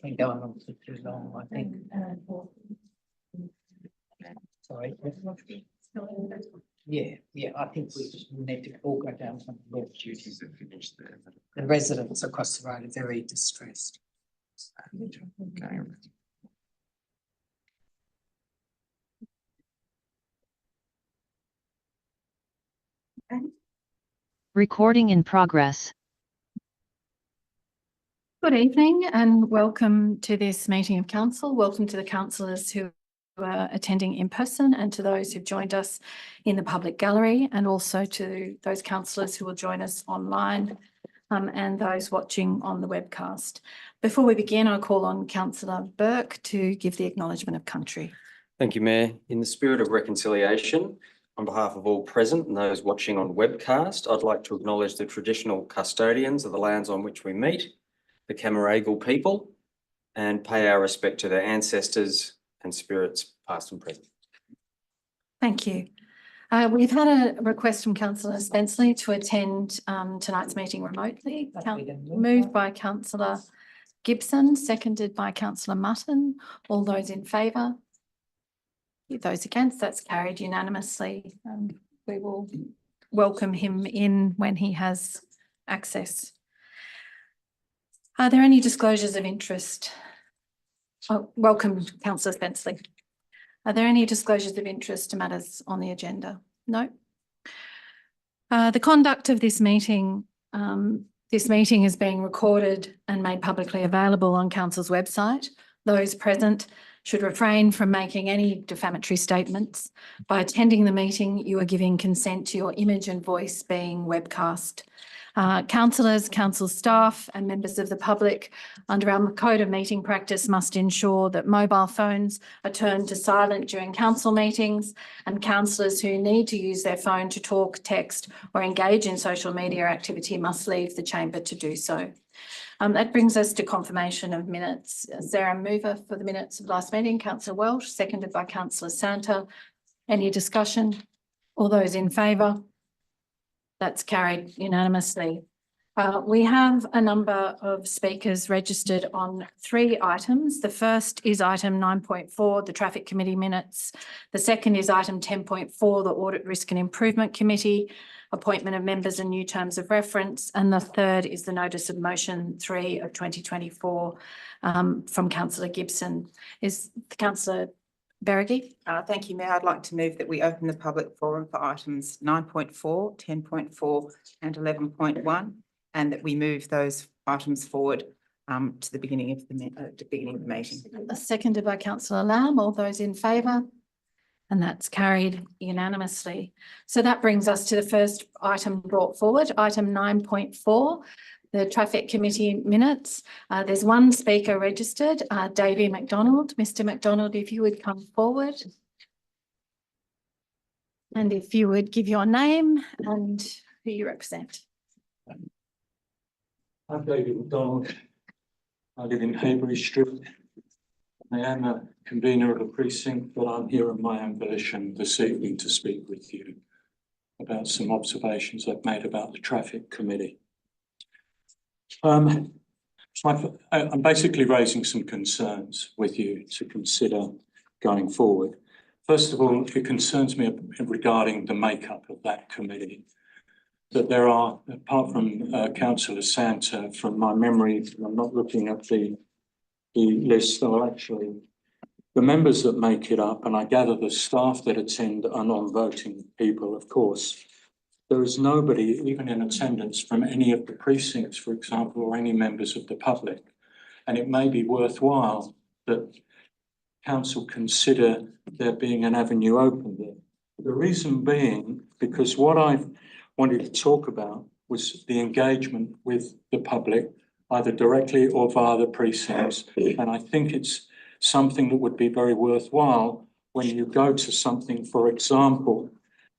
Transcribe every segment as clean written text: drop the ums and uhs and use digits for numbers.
been going on for too long, I think. Sorry. Yeah, I think we just need to all go down some of the duties that finished there. The residents across the road are very distressed. Okay. Recording in progress. Good evening and welcome to this meeting of council. Welcome to the councillors who are attending in person and to those who've joined us in the public gallery, and also to those councillors who will join us online and those watching on the webcast. Before we begin, I'll call on Councillor Burke to give the acknowledgement of country. Thank you, Mayor. In the spirit of reconciliation, on behalf of all present and those watching on webcast, I'd like to acknowledge the traditional custodians of the lands on which we meet, the Cammeraygal people, and pay our respect to their ancestors and spirits past and present. Thank you. We've had a request from Councillor Spenceley to attend tonight's meeting remotely. Moved by Councillor Gibson, seconded by Councillor Mutton. All those in favour? Those against? That's carried unanimously. We will welcome him in when he has access. Are there any disclosures of interest? Oh, welcome, Councillor Spenceley. Are there any disclosures of interest to matters on the agenda? No. The conduct of this meeting is being recorded and made publicly available on Council's website. Those present should refrain from making any defamatory statements. By attending the meeting, you are giving consent to your image and voice being webcast. Councillors, council staff and members of the public under our code of meeting practice must ensure that mobile phones are turned to silent during council meetings, and councillors who need to use their phone to talk, text or engage in social media activity must leave the chamber to do so. That brings us to confirmation of minutes. Sarah mover for the minutes of last meeting, Councillor Welsh, seconded by Councillor Santa. Any discussion? All those in favour? That's carried unanimously. We have a number of speakers registered on 3 items. The first is item 9.4, the Traffic Committee minutes. The second is item 10.4, the Audit, Risk and Improvement Committee, appointment of members and new terms of reference. And the third is the Notice of Motion 3 of 2024 from Councillor Gibson. Is Councillor Berrigy? Thank you, Mayor. I'd like to move that we open the public forum for items 9.4, 10.4 and 11.1, and that we move those items forward to the beginning of the meeting. Seconded by Councillor Lamb. All those in favour? And that's carried unanimously. So that brings us to the first item brought forward, item 9.4. The Traffic Committee minutes. There's one speaker registered, Davey McDonald. Mr. McDonald, if you would come forward. And if you would give your name and who you represent. I'm David McDonald. I live in Haybury Street. I am a convener of a precinct, but I'm here on my own volition this evening to speak with you about some observations I've made about the Traffic Committee. I'm basically raising some concerns with you to consider going forward. First of all, it concerns me regarding the makeup of that committee, that there are, apart from Councillor Santa, from my memory, I'm not looking at the list, or actually the members that make it up, and I gather the staff that attend are non-voting people, of course. There is nobody, even in attendance, from any of the precincts, for example, or any members of the public. And it may be worthwhile that council consider there being an avenue open there. The reason being, because what I wanted to talk about was the engagement with the public, either directly or via the precincts. And I think it's something that would be very worthwhile when you go to something, for example,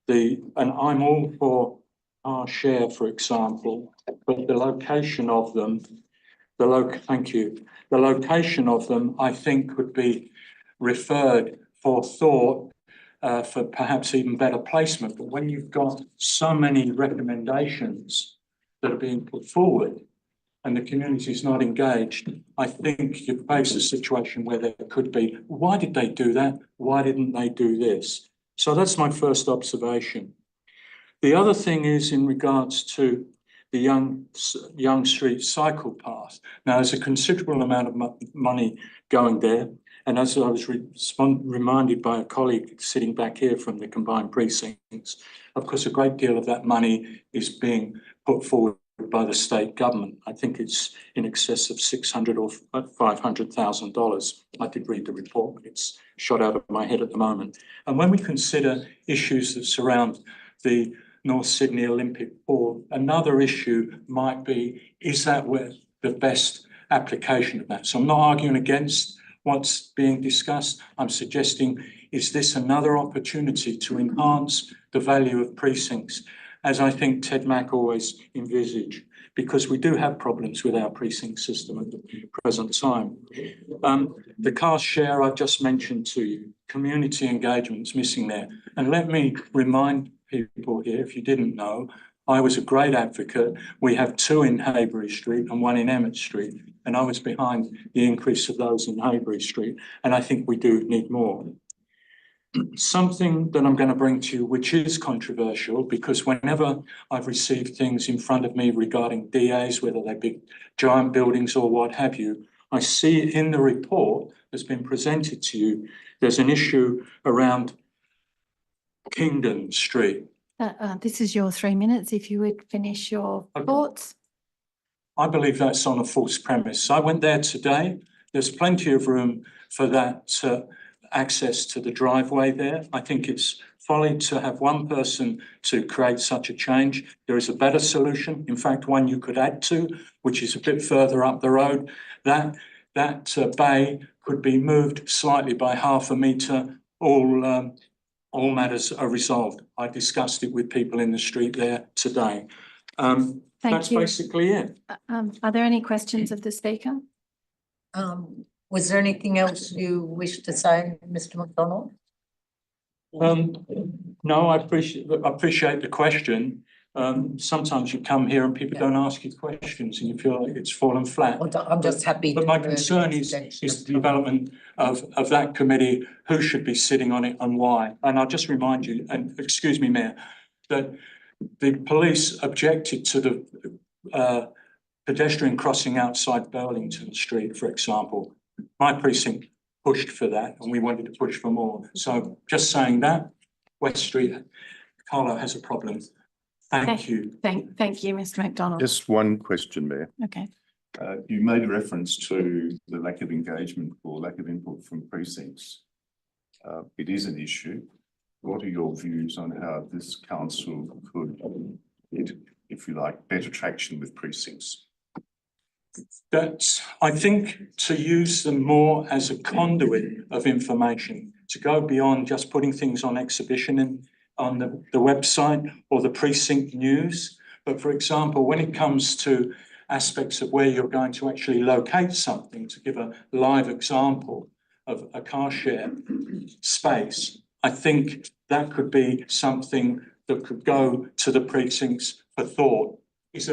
and I'm all for our share, for example, but the location of them, thank you. The location of them, I think, could be referred for thought for perhaps even better placement. But when you've got so many recommendations that are being put forward, and the community is not engaged, I think you face a situation where there could be, why did they do that? Why didn't they do this? So that's my first observation. The other thing is in regards to the Young Street cycle path. Now, there's a considerable amount of money going there. And as I was reminded by a colleague sitting back here from the combined precincts, of course, a great deal of that money is being put forward by the state government. I think it's in excess of $600,000 or $500,000. I did read the report, but it's shot out of my head at the moment. And when we consider issues that surround the North Sydney Olympic Pool, another issue might be, is that where the best application of that? So I'm not arguing against what's being discussed. I'm suggesting, is this another opportunity to enhance the value of precincts, as I think Ted Mack always envisaged, because we do have problems with our precinct system at the present time. The car share I've just mentioned to you, community engagement's missing there. And let me remind people here, if you didn't know, I was a great advocate. We have 2 in Haybury Street and 1 in Emmett Street, and I was behind the increase of those in Haybury Street, and I think we do need more. Something that I'm going to bring to you, which is controversial, because whenever I've received things in front of me regarding DAs, whether they be giant buildings or what have you, I see in the report that's been presented to you, there's an issue around Kingdom Street. This is your 3 minutes, if you would finish your Okay. thoughts. I believe that's on a false premise. I went there today. There's plenty of room for that access to the driveway there. I think it's folly to have one person to create such a change. There is a better solution. In fact, one you could add to, which is a bit further up the road. That bay could be moved slightly by ½ a metre. All matters are resolved. I discussed it with people in the street there today. That's you. basically it. Are there any questions of the speaker? Was there anything else you wish to say, Mr. McDonald? No, I appreciate the question. Sometimes you come here and people don't ask you questions and you feel like it's fallen flat. I'm just happy. But my concern is the development of that committee, who should be sitting on it and why. And I'll just remind you, and excuse me, Mayor, that the police objected to the pedestrian crossing outside Burlington Street, for example. My precinct pushed for that and we wanted to push for more. So just saying that, West Street, Carlo has a problem. Thank you. Thank you, Mr. McDonald. Just one question, Mayor. Okay. You made reference to the lack of engagement or lack of input from precincts. It is an issue. What are your views on how this council could get, if you like, better traction with precincts? I think to use them more as a conduit of information, to go beyond just putting things on exhibition on the website or the precinct news. But for example, when it comes to aspects of where you're going to actually locate something, to give a live example of a car share space, I think that could be something that could go to the precincts for thought. Is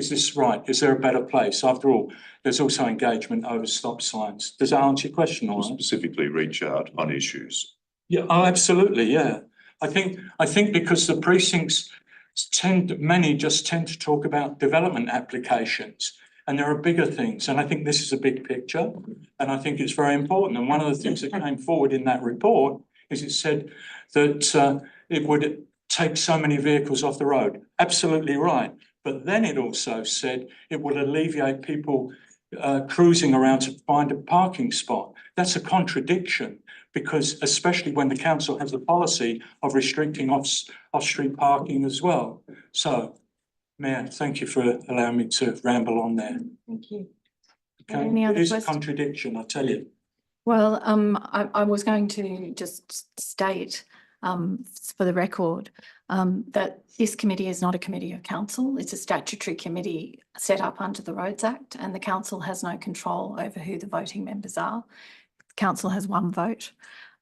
this right? Is there a better place? After all, there's also engagement over stop signs. Does that answer your question? Or specifically reach out on issues? Yeah, oh, absolutely, yeah. I think because the precincts many just tend to talk about development applications, and there are bigger things. And I think this is a big picture, and I think it's very important. And one of the things that came forward in that report is it said that it would take so many vehicles off the road. Absolutely right. But then it also said it would alleviate people cruising around to find a parking spot. That's a contradiction, because especially when the council has the policy of restricting off-street parking as well. So, Mayor, thank you for allowing me to ramble on there. Thank you. Okay, Any other it is a questions? contradiction, I tell you. Well, I was going to just state for the record that this committee is not a committee of council. It's a statutory committee set up under the Roads Act, and the council has no control over who the voting members are. The council has one vote,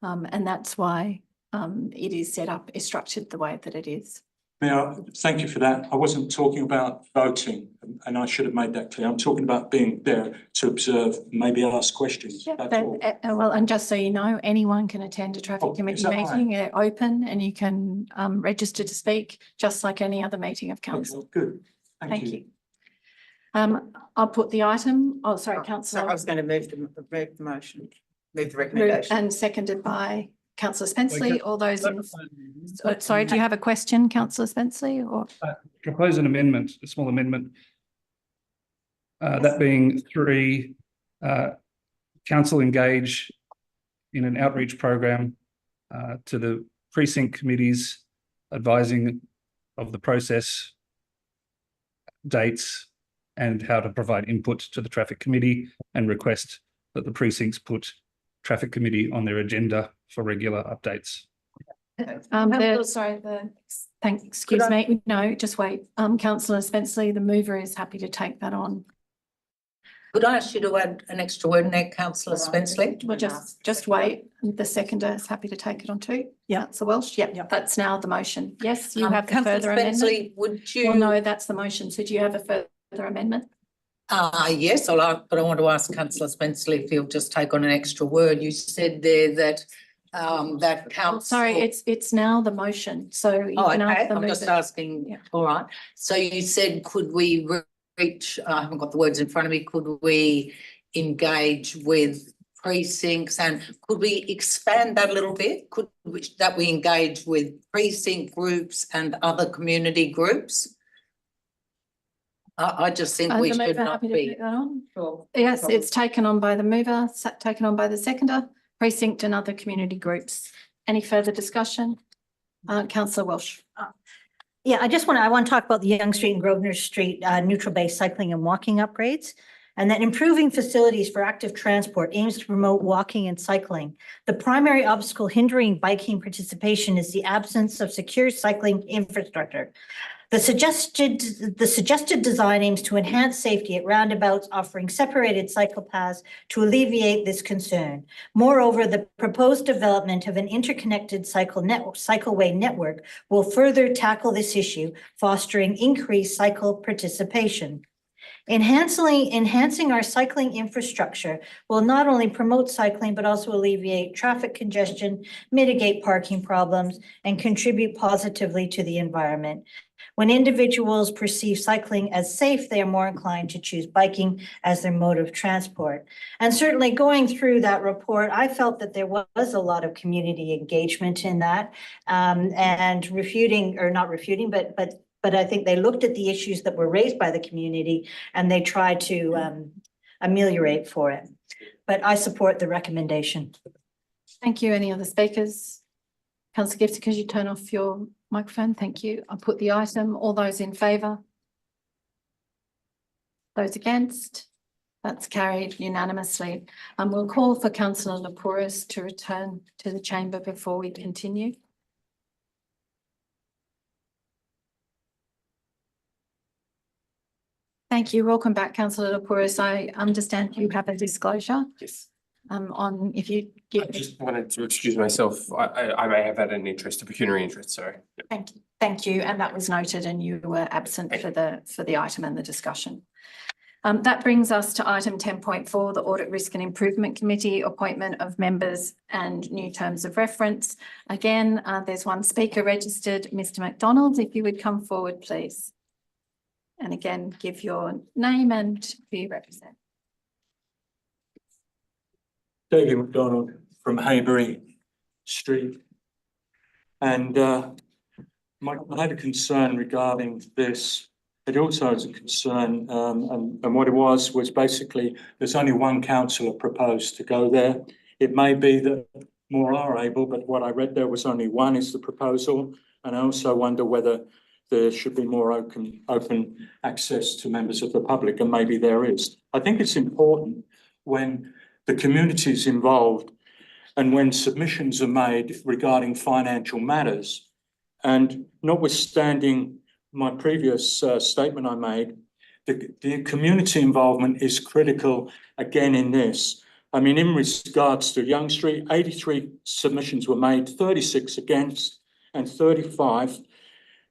and that's why it is set up, is structured the way that it is. Mayor, thank you for that. I wasn't talking about voting, and I should have made that clear. I'm talking about being there to observe, maybe ask questions. That's all. Well, and just so you know, anyone can attend a Oh, traffic is committee that right? meeting. They're open and you can register to speak, just like any other meeting of council. Okay, good. Thank you. I'll put the item, oh, sorry, So councillor. I was going to move the motion, move the Moved recommendation. and seconded by councillor Spenceley. All those in, sorry, do you have a question, councillor Spenceley, or? Propose an amendment, a small amendment. That being 3, council engage in an outreach program to the precinct committees, advising of the process, dates, and how to provide input to the traffic committee, and request that the precincts put traffic committee on their agenda for regular updates. Excuse me, no, just wait. Councillor Spenceley, the mover, is happy to take that on. Could I ask you to add an extra word in there, councillor Spenceley? Well, just wait. The seconder is happy to take it on too. Yeah, so Welsh, yep, that's now the motion. Yes, you have the further amendment. Spenceley, would you? Well, no, that's the motion. So do you have a further amendment? Yes, but I want to ask councillor Spenceley if he'll just take on an extra word. You said there that that council. Sorry, it's now the motion. So you Oh, can ask okay, the I'm just mover. asking, Yeah. all right. So you said, could we reach, I haven't got the words in front of me, could we engage with precincts, and could we expand that a little bit? Could we, that we engage with precinct groups and other community groups? I just think we The should mover not happy to be. take that on? Sure. Yes, it's taken on by the mover, taken on by the seconder, precinct and other community groups. Any further discussion? Councillor Welsh. Yeah, I want to talk about the Young Street and Grosvenor Street neutral base cycling and walking upgrades. And that improving facilities for active transport aims to promote walking and cycling. The primary obstacle hindering biking participation is the absence of secure cycling infrastructure. The suggested design aims to enhance safety at roundabouts, offering separated cycle paths to alleviate this concern. Moreover, the proposed development of an interconnected cycleway network will further tackle this issue, fostering increased cycle participation. Enhancing our cycling infrastructure will not only promote cycling, but also alleviate traffic congestion, mitigate parking problems, and contribute positively to the environment. When individuals perceive cycling as safe, they are more inclined to choose biking as their mode of transport. And certainly going through that report, I felt that there was a lot of community engagement in that, and refuting, or not refuting, but I think they looked at the issues that were raised by the community and they tried to ameliorate for it. But I support the recommendation. Thank you. Any other speakers? Councillor Gibson, could you turn off your microphone? Thank you. I'll put the item. All those in favour? Those against? That's carried unanimously. We'll call for Councillor Lapouris to return to the chamber before we continue. Thank you. Welcome back, Councillor Lapouris. I understand you have a disclosure. Yes, On if you I give. just wanted to excuse myself. I may have had an interest, a pecuniary interest, sorry. Thank you, and that was noted, and you were absent for the item and the discussion. That brings us to item 10.4, the Audit Risk and Improvement Committee, appointment of members and new terms of reference. Again, there's one speaker registered, Mr. McDonald, if you would come forward, please. And again, give your name and who you represent. David McDonald from Haybury Street. And I had a concern regarding this. It also has a concern, and what it was basically there's only one councillor proposed to go there. It may be that more are able, but what I read there was only one is the proposal. And I also wonder whether there should be more open access to members of the public, and maybe there is. I think it's important when the community is involved and when submissions are made regarding financial matters. And notwithstanding my previous statement I made, the community involvement is critical again in this. I mean, in regards to Young Street, 83 submissions were made, 36 against and 35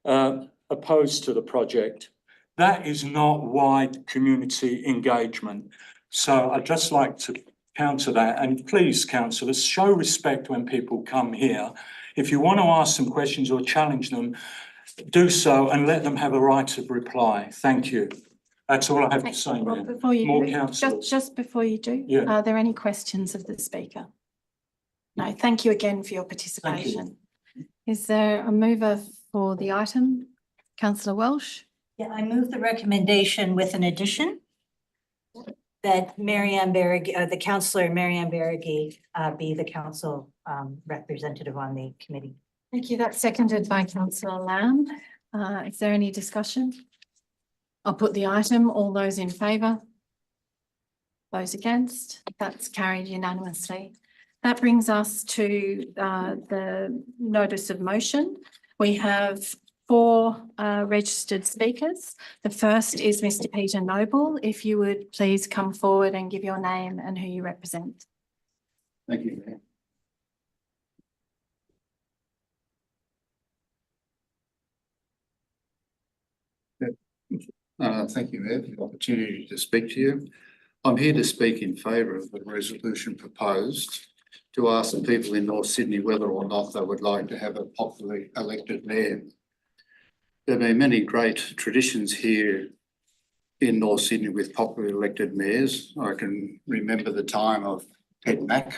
opposed to the project. That is not wide community engagement. So I'd just like to counter that. And please, councillors, show respect when people come here. If you want to ask some questions or challenge them, do so and let them have a right of reply. Thank you. That's all I have to say, Well, Mayor. before you More do, councillors. just before you do, Yeah. are there any questions of the speaker? No, thank you again for your participation. Is there a mover for the item? Councillor Welsh? Yeah, I move the recommendation with an addition that Marianne Barragán, the councillor Marianne Barragán, be the council representative on the committee. Thank you. That's seconded by councillor Lamb. Is there any discussion? I'll put the item. All those in favour? Those against? That's carried unanimously. That brings us to the notice of motion. We have 4 registered speakers. The first is Mr. Peter Noble. If you would please come forward and give your name and who you represent. Thank you, Mayor. Thank you, Mayor, for the opportunity to speak to you. I'm here to speak in favour of the resolution proposed to ask the people in North Sydney whether or not they would like to have a popularly elected mayor. There have been many great traditions here in North Sydney with popularly elected mayors. I can remember the time of Ted Mack,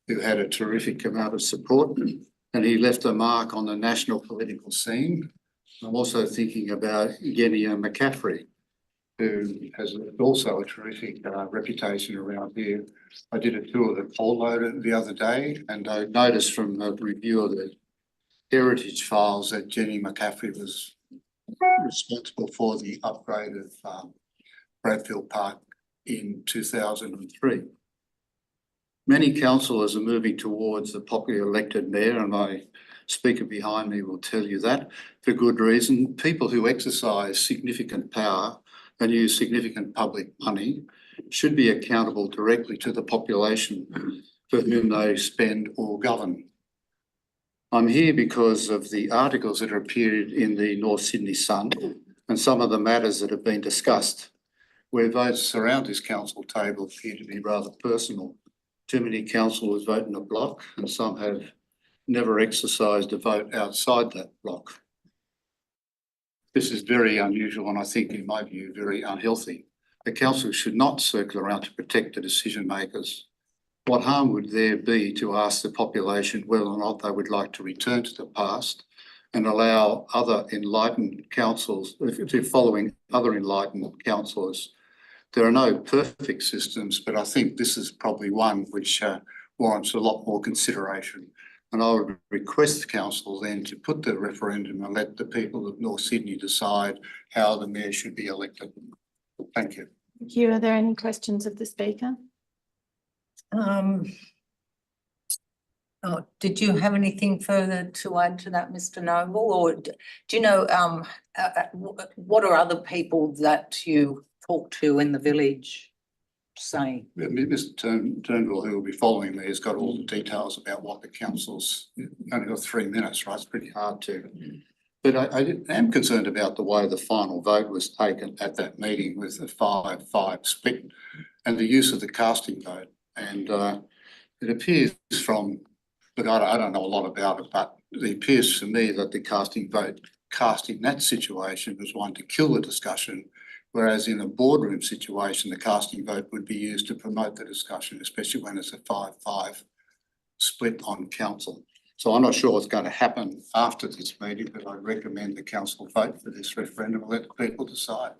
who had a terrific amount of support, and he left a mark on the national political scene. I'm also thinking about Genia McCaffrey, who has also a terrific reputation around here. I did a tour of the coal loader the other day, and I noticed from a review of the heritage files that Jenny McCaffrey was responsible for the upgrade of Bradfield Park in 2003. Many councillors are moving towards the popularly elected mayor, and my speaker behind me will tell you that for good reason. People who exercise significant power and use significant public money should be accountable directly to the population for whom they spend or govern. I'm here because of the articles that appeared in the North Sydney Sun and some of the matters that have been discussed, where votes around this council table appear to be rather personal. Too many councillors vote in a block, and some have never exercised a vote outside that block. This is very unusual and I think, in my view, very unhealthy. The council should not circle around to protect the decision makers. What harm would there be to ask the population whether or not they would like to return to the past and allow other enlightened councils, to following other enlightened councillors? There are no perfect systems, but I think this is probably one which warrants a lot more consideration. And I would request the council then to put the referendum and let the people of North Sydney decide how the mayor should be elected. Thank you. Thank you. Are there any questions of the speaker? Did you have anything further to add to that, Mr. Noble? Or do you know, what are other people that you talk to in the village saying? Mr. Turnbull, who will be following me, has got all the details about what the council's only got 3 minutes, right? It's pretty hard to. But I am concerned about the way the final vote was taken at that meeting with a 5-5 split and the use of the casting vote. And it appears from, look, I don't know a lot about it, but it appears to me that the casting vote cast in that situation was one to kill the discussion, whereas in a boardroom situation, the casting vote would be used to promote the discussion, especially when it's a 5-5 split on council. So I'm not sure what's going to happen after this meeting, but I recommend the council vote for this referendum and let the people decide.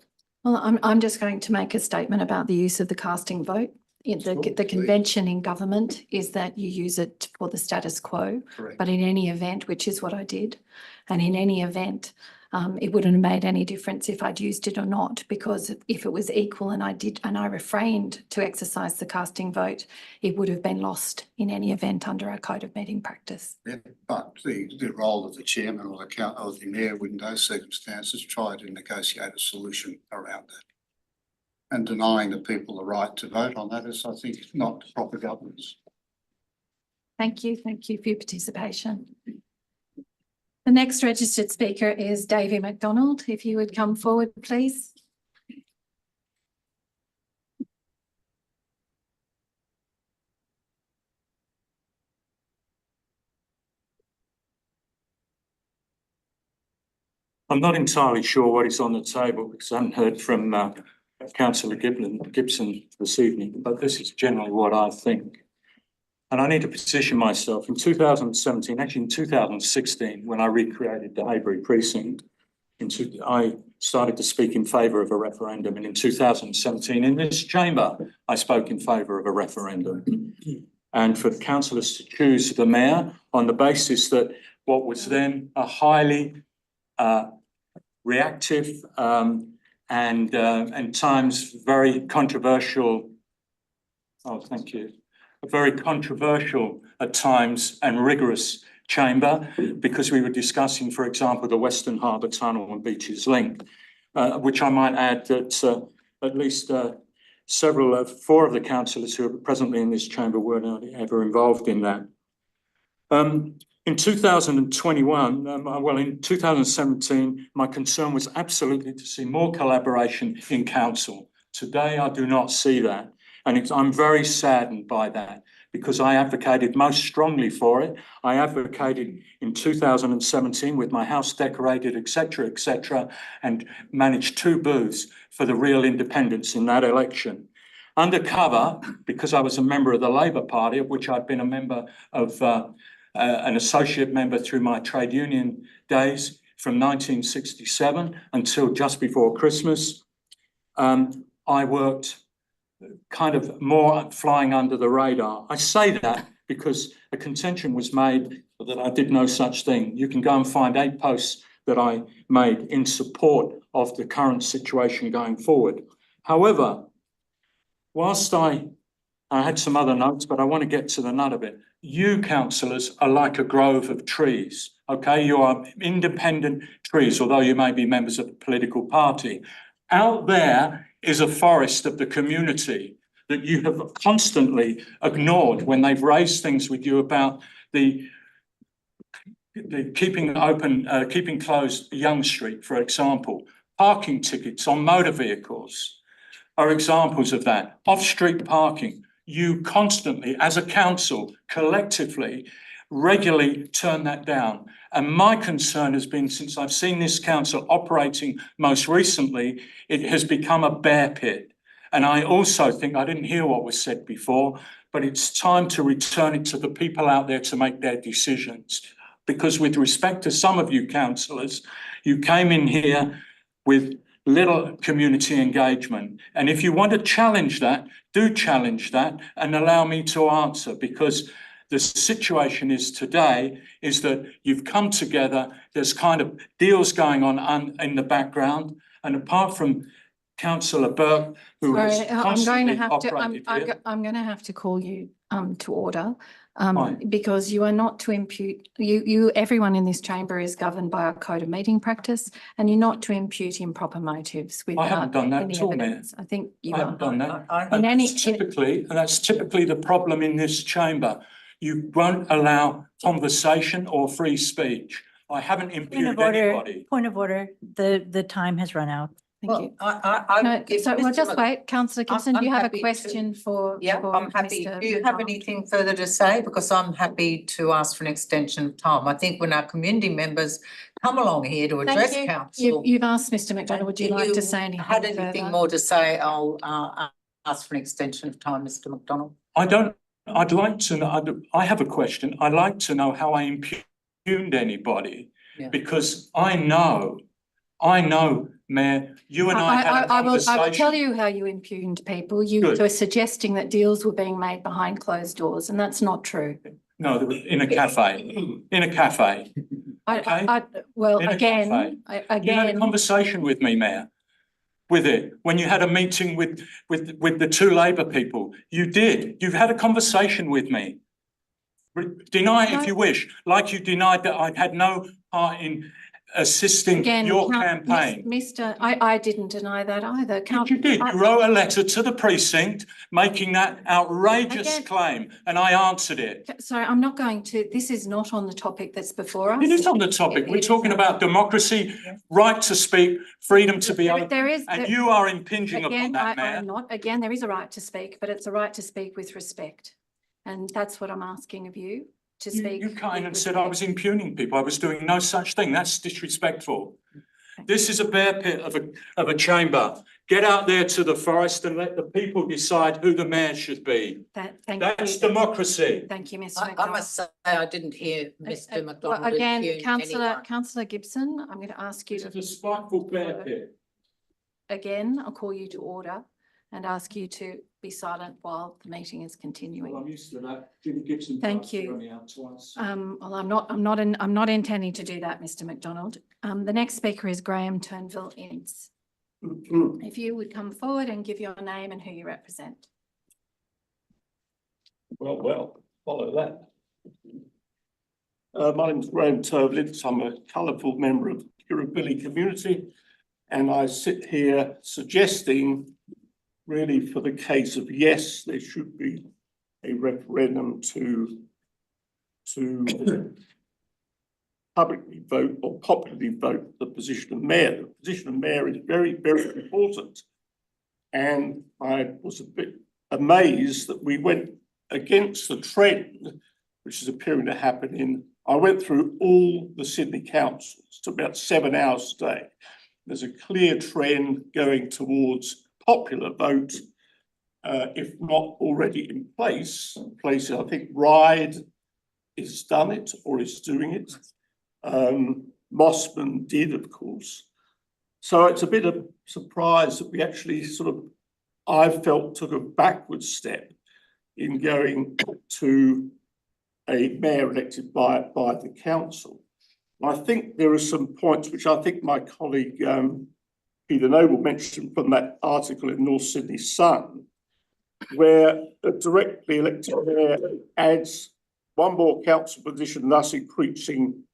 Well, I'm just going to make a statement about the use of the casting vote. The convention in government is that you use it for the status quo. Correct. But in any event, which is what I did, and in any event, it wouldn't have made any difference if I'd used it or not, because if it was equal and I refrained to exercise the casting vote, it would have been lost in any event under our code of meeting practice. Yeah, but the role of the chairman or the mayor would in those circumstances try to negotiate a solution around that. And denying the people the right to vote on that is, I think, not proper governance. Thank you for your participation. The The next registered speaker is Davey McDonald. If you would come forward, please. I'm not entirely sure what is on the table because I haven't heard from councillor Gibson this evening, but this is generally what I think. And I need to position myself. In 2017, actually in 2016, when I recreated the Havebury precinct, I started to speak in favour of a referendum, and in 2017 in this chamber, I spoke in favour of a referendum. And for councillors to choose the mayor on the basis that what was then a highly reactive and times very controversial. Oh, thank you. A very controversial at times and rigorous chamber, because we were discussing, for example, the Western Harbour Tunnel and Beaches Link, which I might add that at least four of the councillors who are presently in this chamber were not ever involved in that. In 2021, in 2017, my concern was absolutely to see more collaboration in council. Today, I do not see that. And I'm very saddened by that, because I advocated most strongly for it. I advocated in 2017 with my house decorated, etc., and managed 2 booths for the real independents in that election. Undercover, because I was a member of the Labor Party, of which I'd been a member of an associate member through my trade union days from 1967 until just before Christmas. I worked kind of more flying under the radar. I say that because a contention was made that I did no such thing. You can go and find 8 posts that I made in support of the current situation going forward. However, whilst I had some other notes, but I want to get to the nut of it. You councillors are like a grove of trees, okay? You are independent trees, although you may be members of a political party. Out there is a forest of the community that you have constantly ignored when they've raised things with you about the keeping closed Young Street, for example. Parking tickets on motor vehicles are examples of that. Off-street parking. You constantly, as a council, collectively, regularly turn that down. And my concern has been, since I've seen this council operating most recently, it has become a bear pit. And I also think, I didn't hear what was said before, but it's time to return it to the people out there to make their decisions. Because with respect to some of you councillors, you came in here with little community engagement. And if you want to challenge that, do challenge that and allow me to answer, because the situation is today is that you've come together, there's kind of deals going on in the background, and apart from Councillor Burke, who has constantly operated here. I'm going to have to call you to order. Fine. Because you are not to impute, everyone in this chamber is governed by a code of meeting practice, and you're not to impute improper motives with I haven't done that any at all, Mayor. evidence. I think you I are. haven't done that. In any- And that's typically the problem in this chamber. You won't allow conversation or free speech. I haven't Point imputed of order, anybody. point of order. The time has run out. Thank Well, you. I. No, so we'll just wait. Councillor Gibson, do you I'm have a happy to- question for? Yeah, for I'm happy. Mr. Do you have McDonald? anything further to say? Because I'm happy to ask for an extension of time. I think when our community members come along here to address Thank you. council. You've asked Mr. McDonald, would you if like to say anything Had anything further? more to say, I'll ask for an extension of time, Mr. McDonald. I'd like to know, I have a question. I'd like to know how I impugned anybody. Yeah. Because I know, Mayor, you and I had a I will tell conversation. you how you impugned people. You Good. were suggesting that deals were being made behind closed doors, and that's not true. No, in a cafe, Okay. Well, In a again, cafe. You had a again, conversation with me, Mayor, with it, when you had a meeting with the 2 Labor people. You did. You've had a conversation with me. Deny it if you wish, like you denied that I'd had no part in assisting Again, your Count- campaign. Mr, I didn't deny that either. You did. You wrote a letter to the precinct making that outrageous Again- claim, and I answered it. Sorry, I'm not going to, this is not on the topic that's before us. It is on the topic. It We're is talking on- about democracy, right to speak, freedom to be There- open, there is- and there- you are impinging upon Again, that, Mayor. I'm not, again, there is a right to speak, but it's a right to speak with respect. And that's what I'm asking of you, to You, speak. you came with and said I was respect. impugning people. I was doing no such thing. That's disrespectful. This is a bear pit of a chamber. Get out there to the forest and let the people decide who the mayor should be. Thank That's you. democracy. Thank you, Mr. I McDonald. must say, I didn't hear Mr Well, McDonald again, impugn councillor anyone. Gibson, I'm going to ask you This is to, a spiteful bear pit. again, I'll call you to order and ask you to be silent while the meeting is Well, continuing. I'm used to that. Jim Gibson. Thank tried to you. throw me out twice. Well, I'm not intending to do that, Mr. McDonald. The next speaker is Graham Turnbull Ince. If you would come forward and give your name and who you represent. Well, follow that. My name is Graham Turnbull. I'm a colourful member of the Kirribilli community, and I sit here suggesting, really, for the case of yes, there should be a referendum to publicly vote or popularly vote the position of mayor. The position of mayor is very, very important. And I was a bit amazed that we went against the trend, which is appearing to happen I went through all the Sydney councils, to about 7 hours a day. There's a clear trend going towards popular vote, if not already in place. Places, I think Ryde has done it or is doing it. Mossman did, of course. So it's a bit of surprise that we actually I felt took a backward step in going to a mayor elected by the council. And I think there are some points which I think my colleague Peter Noble mentioned from that article in North Sydney Sun, where a directly elected mayor adds one more council position, thus increasing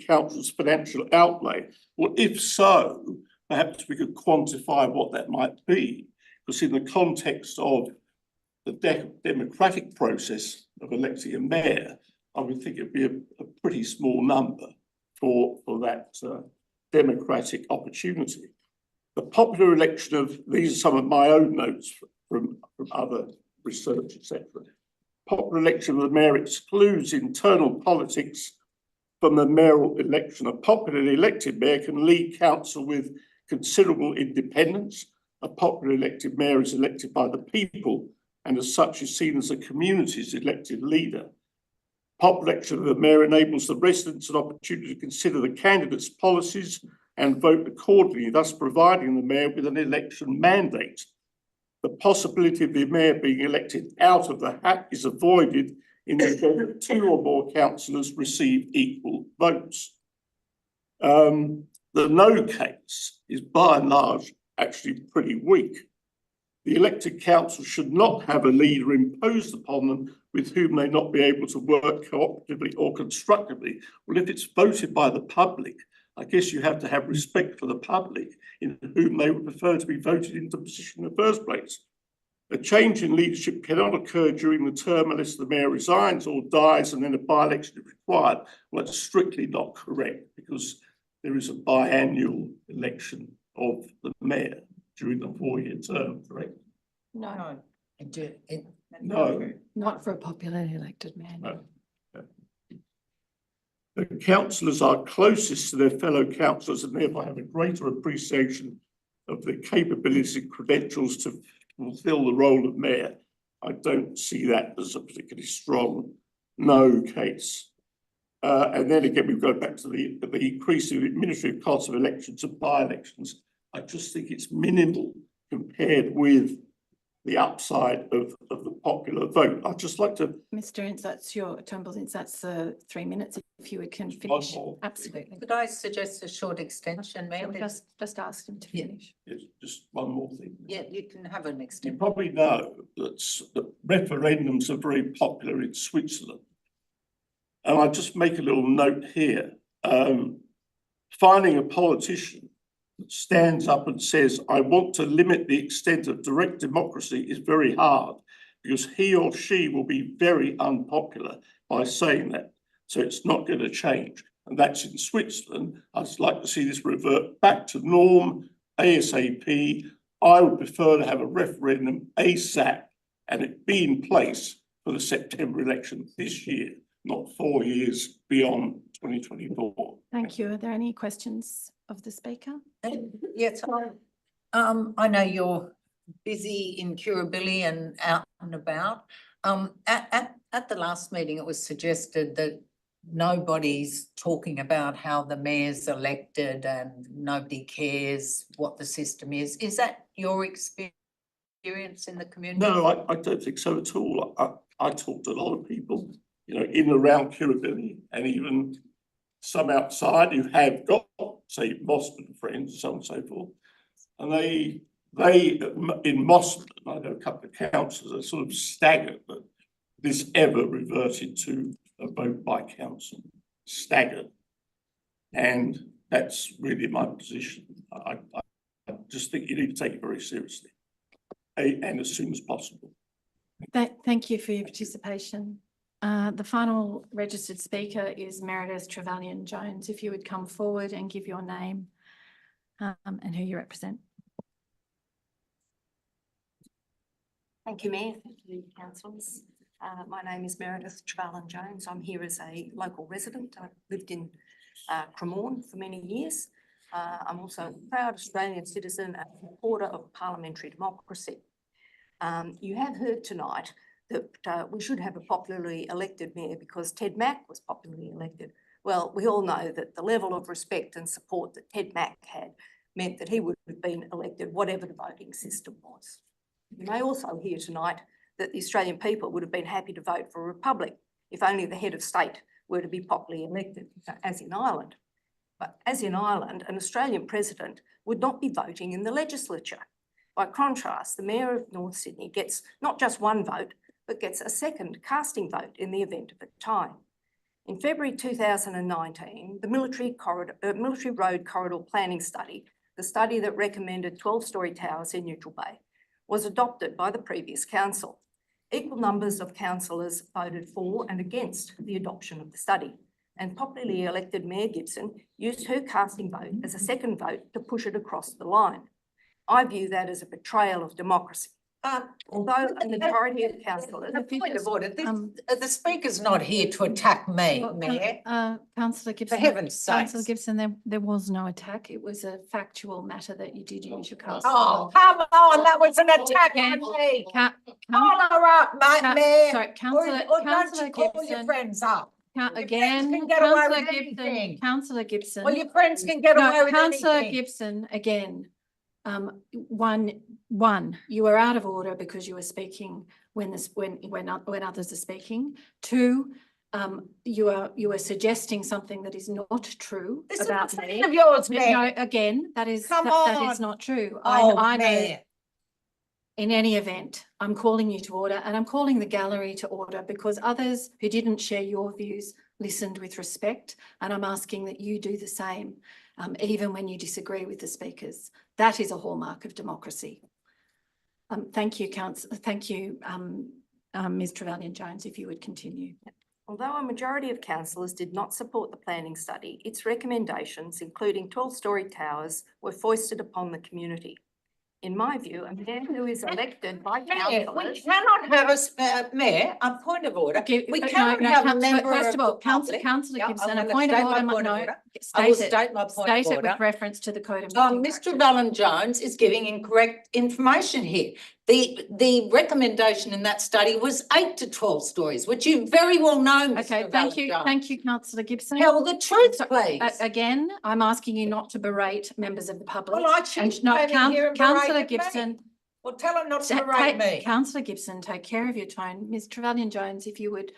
council's financial outlay. Well, if so, perhaps we could quantify what that might be, because in the context of the democratic process of electing a mayor, I would think it'd be a pretty small number for that democratic opportunity. The popular election of, these are some of my own notes from other research, etc. Popular election of the mayor excludes internal politics from the mayoral election. A popularly elected mayor can lead council with considerable independence. A popularly elected mayor is elected by the people and as such is seen as the community's elected leader. Popular election of the mayor enables the residents an opportunity to consider the candidate's policies and vote accordingly, thus providing the mayor with an election mandate. The possibility of the mayor being elected out of the hat is avoided in the event that 2 or more councillors receive equal votes. The no case is by and large actually pretty weak. The elected council should not have a leader imposed upon them with whom they not be able to work cooperatively or constructively. Well, if it's voted by the public, I guess you have to have respect for the public in whom they would prefer to be voted into position in the first place. A change in leadership cannot occur during the term unless the mayor resigns or dies and then a by-election is required. Well, that's strictly not correct because there is a biannual election of the mayor during the 4-year term, correct? No, No. not for a popularly elected mayor. No. The councillors are closest to their fellow councillors and therefore have a greater appreciation of their capabilities and credentials to fulfil the role of mayor. I don't see that as a particularly strong no case. And then again, we've got back to the increase in administrative costs of elections and by-elections. I just think it's minimal compared with the upside of the popular vote. I'd just like to. Mr. Ince, that's your Turnbull Ince, that's 3 minutes. If you can One finish, more. absolutely. Could I suggest a short extension, Mayor? Just ask him to Yeah. finish. Yes, just one more thing. Yeah, you can have an You extension. probably know that referendums are very popular in Switzerland. And I just make a little note here. finding a politician that stands up and says, I want to limit the extent of direct democracy is very hard because he or she will be very unpopular by saying that. So it's not going to change. And that's in Switzerland. I'd like to see this revert back to norm ASAP. I would prefer to have a referendum ASAP and it be in place for the September election this year, not 4 years beyond 2024. Thank you. Are there any questions of the speaker? Yes, I know you're busy in Kirribilli and out and about. At the last meeting, it was suggested that nobody's talking about how the mayor's elected and nobody cares what the system is. Is that your experience in the community? No, I don't think so at all. I talked to a lot of people, you know, in and around Kirribilli and even some outside who have got, say, Mosman friends and so on and so forth. And they in Mosman, I know a couple of councillors are sort of staggered that this ever reverted to a vote by council, staggered. And that's really my position. I just think you need to take it very seriously and as soon as possible. Thank you for your participation. The final registered speaker is Meredith Trevelyan-Jones. If you would come forward and give your name and who you represent. Thank you, Mayor. Thank you, councillors. My name is Meredith Trevelyan-Jones. I'm here as a local resident. I've lived in Cremorne for many years. I'm also a proud Australian citizen and supporter of parliamentary democracy. You have heard tonight that we should have a popularly elected mayor because Ted Mack was popularly elected. Well, we all know that the level of respect and support that Ted Mack had meant that he would have been elected whatever the voting system was. You may also hear tonight that the Australian people would have been happy to vote for a republic if only the head of state were to be popularly elected, as in Ireland. But as in Ireland, an Australian president would not be voting in the legislature. By contrast, the Mayor of North Sydney gets not just one vote, but gets a second casting vote in the event of a tie. In February 2019, the Military Road Corridor Planning Study, the study that recommended 12-storey towers in Neutral Bay, was adopted by the previous council. Equal numbers of councillors voted for and against the adoption of the study, and popularly elected Mayor Gibson used her casting vote as a second vote to push it across the line. I view that as a betrayal of democracy. Although a majority of councillors... A point of order, the speaker's not here to attack me, Mayor. Councillor Gibson. For heaven's sake. Councillor Gibson, there was no attack. It was a factual matter that you did use your casting. Oh, come on, that was an attack on me. Call her up, mate, Mayor. Sorry, Or don't you call your Gibson. friends up? Again, can get away Councillor with Gibson, anything. Councillor Gibson. Well, your friends can get away with anything. Councillor Gibson, again, one, you were out of order because you were speaking when others are speaking. Two, you are suggesting something that is not true This is about not me. of yours, Mayor. No, again, that is Come that is on. not true. Oh, I know. Mayor. In any event, I'm calling you to order, and I'm calling the gallery to order because others who didn't share your views listened with respect, and I'm asking that you do the same, even when you disagree with the speakers. That is a hallmark of democracy. Thank you, Thank you, Ms. Trevelyan-Jones, if you would continue. Although a majority of councillors did not support the planning study, its recommendations, including 12-storey towers, were foisted upon the community. In my view, a mayor who is elected by Mayor, we councillors... cannot have Mayor, a point of order. We cannot have a member First of all, the public. Councillor Yeah, Gibson, I'm a gonna point of state my order, point of no, order. I will state state my point of it order. with reference to the code of meeting Mr. practice. Valen-Jones is giving incorrect information here. The recommendation in that study was 8 to 12 stories, which you very well know, Mr. Okay, thank you, Councillor Gibson. Tell the truth, please. Again, I'm asking you not to berate members of the public. Well, I choose no, to come in here and berate Councillor me. Gibson. Well, tell him not to berate me. Councillor Gibson, take care of your tone. Ms. Trevelyan-Jones, if you would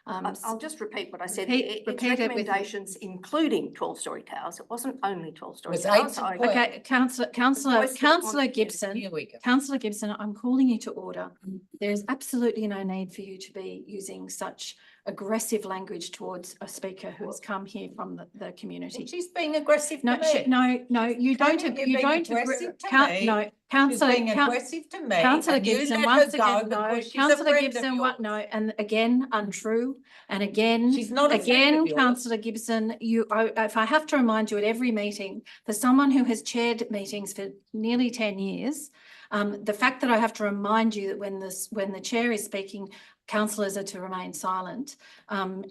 I'll just repeat what I said. Repeat It's it with- recommendations including 12-storey towers. It wasn't only 12-storey Was towers. 8 I- to Okay, Councillor voice that Councillor wants- Gibson, Here we go. Councillor Gibson, I'm calling you to order. There is absolutely no need for you to be using such aggressive language towards a speaker who has come here from the community. She's being aggressive to No, me. no, you don't, Tony, you're you being don't agree. aggressive to me. No, She's Councillor, being aggressive to me. Councillor and you Gibson, let once her go again, no, because she's a Councillor friend of Gibson, what, yours. no, and again, untrue, and again. She's not a friend of Again, yours. Councillor Gibson, if I have to remind you at every meeting, for someone who has chaired meetings for nearly 10 years, the fact that I have to remind you that when the chair is speaking, councillors are to remain silent,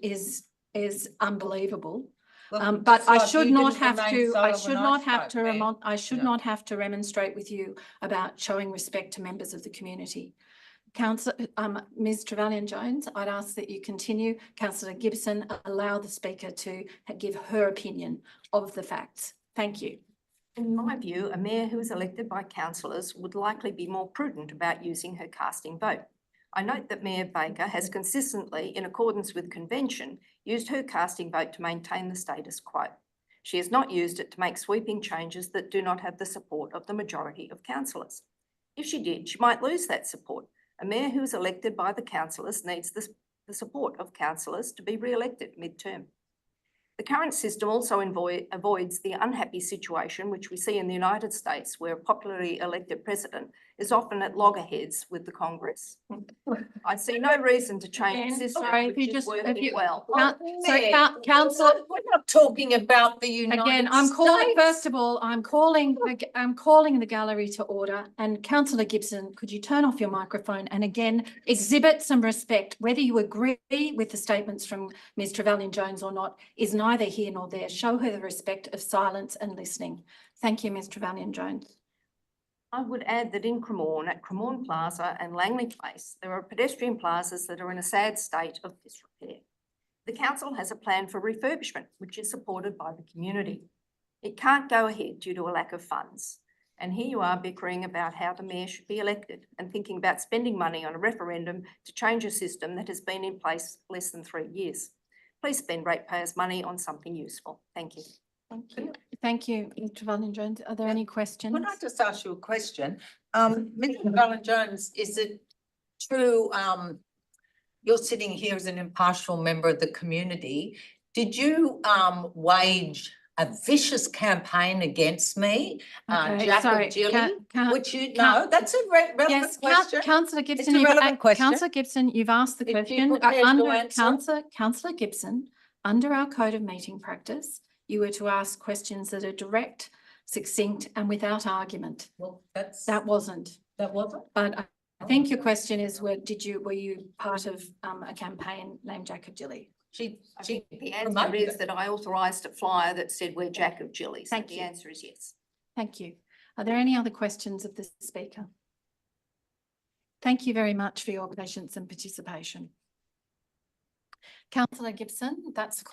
is unbelievable. Well, But just I like should you not didn't have remain to, I silent should when not have spoke, to Mayor. I should Yeah. not have to remonstrate with you about showing respect to members of the community. Councillor, Ms Trevelyan Jones, I'd ask that you continue. Councillor Gibson, allow the speaker to give her opinion of the facts. Thank you. In my view, a mayor who is elected by councillors would likely be more prudent about using her casting vote. I note that Mayor Baker has consistently, in accordance with convention, used her casting vote to maintain the status quo. She has not used it to make sweeping changes that do not have the support of the majority of councillors. If she did, she might lose that support. A mayor who is elected by the councillors needs the support of councillors to be re-elected mid-term. The current system also avoids the unhappy situation which we see in the United States, where a popularly elected president is often at loggerheads with the Congress. I see no reason to change the Again, system, sorry, if which you is just- if working you- well. Councillor, We're not talking about the United again, I'm calling, States. first of all, I'm calling the gallery to order. And Councillor Gibson, could you turn off your microphone and again, exhibit some respect, whether you agree with the statements from Ms Trevelyan Jones or not, is neither here nor there. Show her the respect of silence and listening. Thank you, Ms Trevelyan Jones. I would add that in Cremorne, at Cremorne Plaza and Langley Place, there are pedestrian plazas that are in a sad state of disrepair. The council has a plan for refurbishment, which is supported by the community. It can't go ahead due to a lack of funds. And here you are bickering about how the mayor should be elected and thinking about spending money on a referendum to change a system that has been in place less than 3 years. Please spend ratepayers' money on something useful. Thank you. Thank you. Thank you, Ms Trevelyan Jones. Are there any questions? Can I just ask you a question? Mr. Trevelyan Jones, is it true, you're sitting here as an impartial member of the community. Did you wage a vicious campaign against me, Okay, Jack sorry, of Gilly? can- Which you, can- no, that's a relevant Yes, question. Councillor Gibson, a you've relevant question. Councillor Gibson, you've asked the Is she question. prepared to Under answer? Councillor Gibson, under our code of meeting practice, you were to ask questions that are direct, succinct and without argument. Well, that's, That wasn't. that wasn't. But I think your question is, were you part of a campaign named Jack of Gilly? She, The answer promoted is it. that I authorised a flyer that said we're Jack of Gilly. So Thank the you. answer is yes. Thank you. Are there any other questions of the speaker? Thank you very much for your patience and participation. Councillor Gibson, that's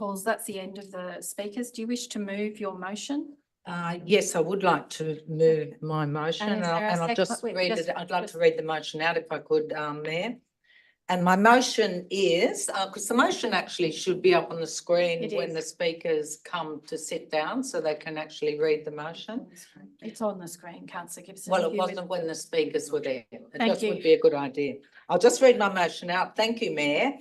the end of the speakers. Do you wish to move your motion? Yes, I would like to move my motion And is there a and I'll second? just Wait, read just- it. I'd like just- to read the motion out if I could, Mayor. And my motion is, because the motion actually should be up on the screen It when is. the speakers come to sit down so they can actually read the motion. It's on the screen, Councillor Gibson. Well, If it you would- wasn't when the speakers were there. It Thank just you. would be a good idea. I'll just read my motion out. Thank you, Mayor.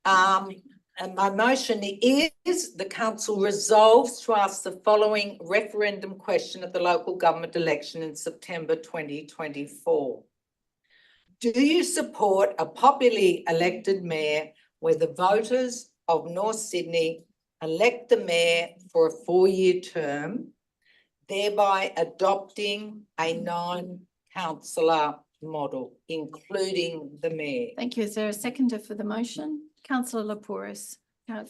And my motion is the council resolves to ask the following referendum question at the local government election in September 2024. Do you support a popularly elected mayor where the voters of North Sydney elect the mayor for a 4-year term, thereby adopting a 9-councillor model, including the mayor? Thank you. Is there a seconder for the motion? Councillor Lapouris.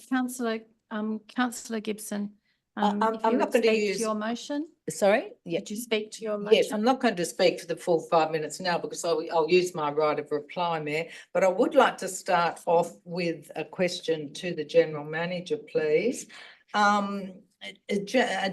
Councillor Gibson. I'm if you not would going to speak use- your motion. Sorry? Yeah. Did you speak to your motion? Yes, I'm not going to speak for the full 5 minutes now because I'll use my right of reply, Mayor. But I would like to start off with a question to the General Manager, please.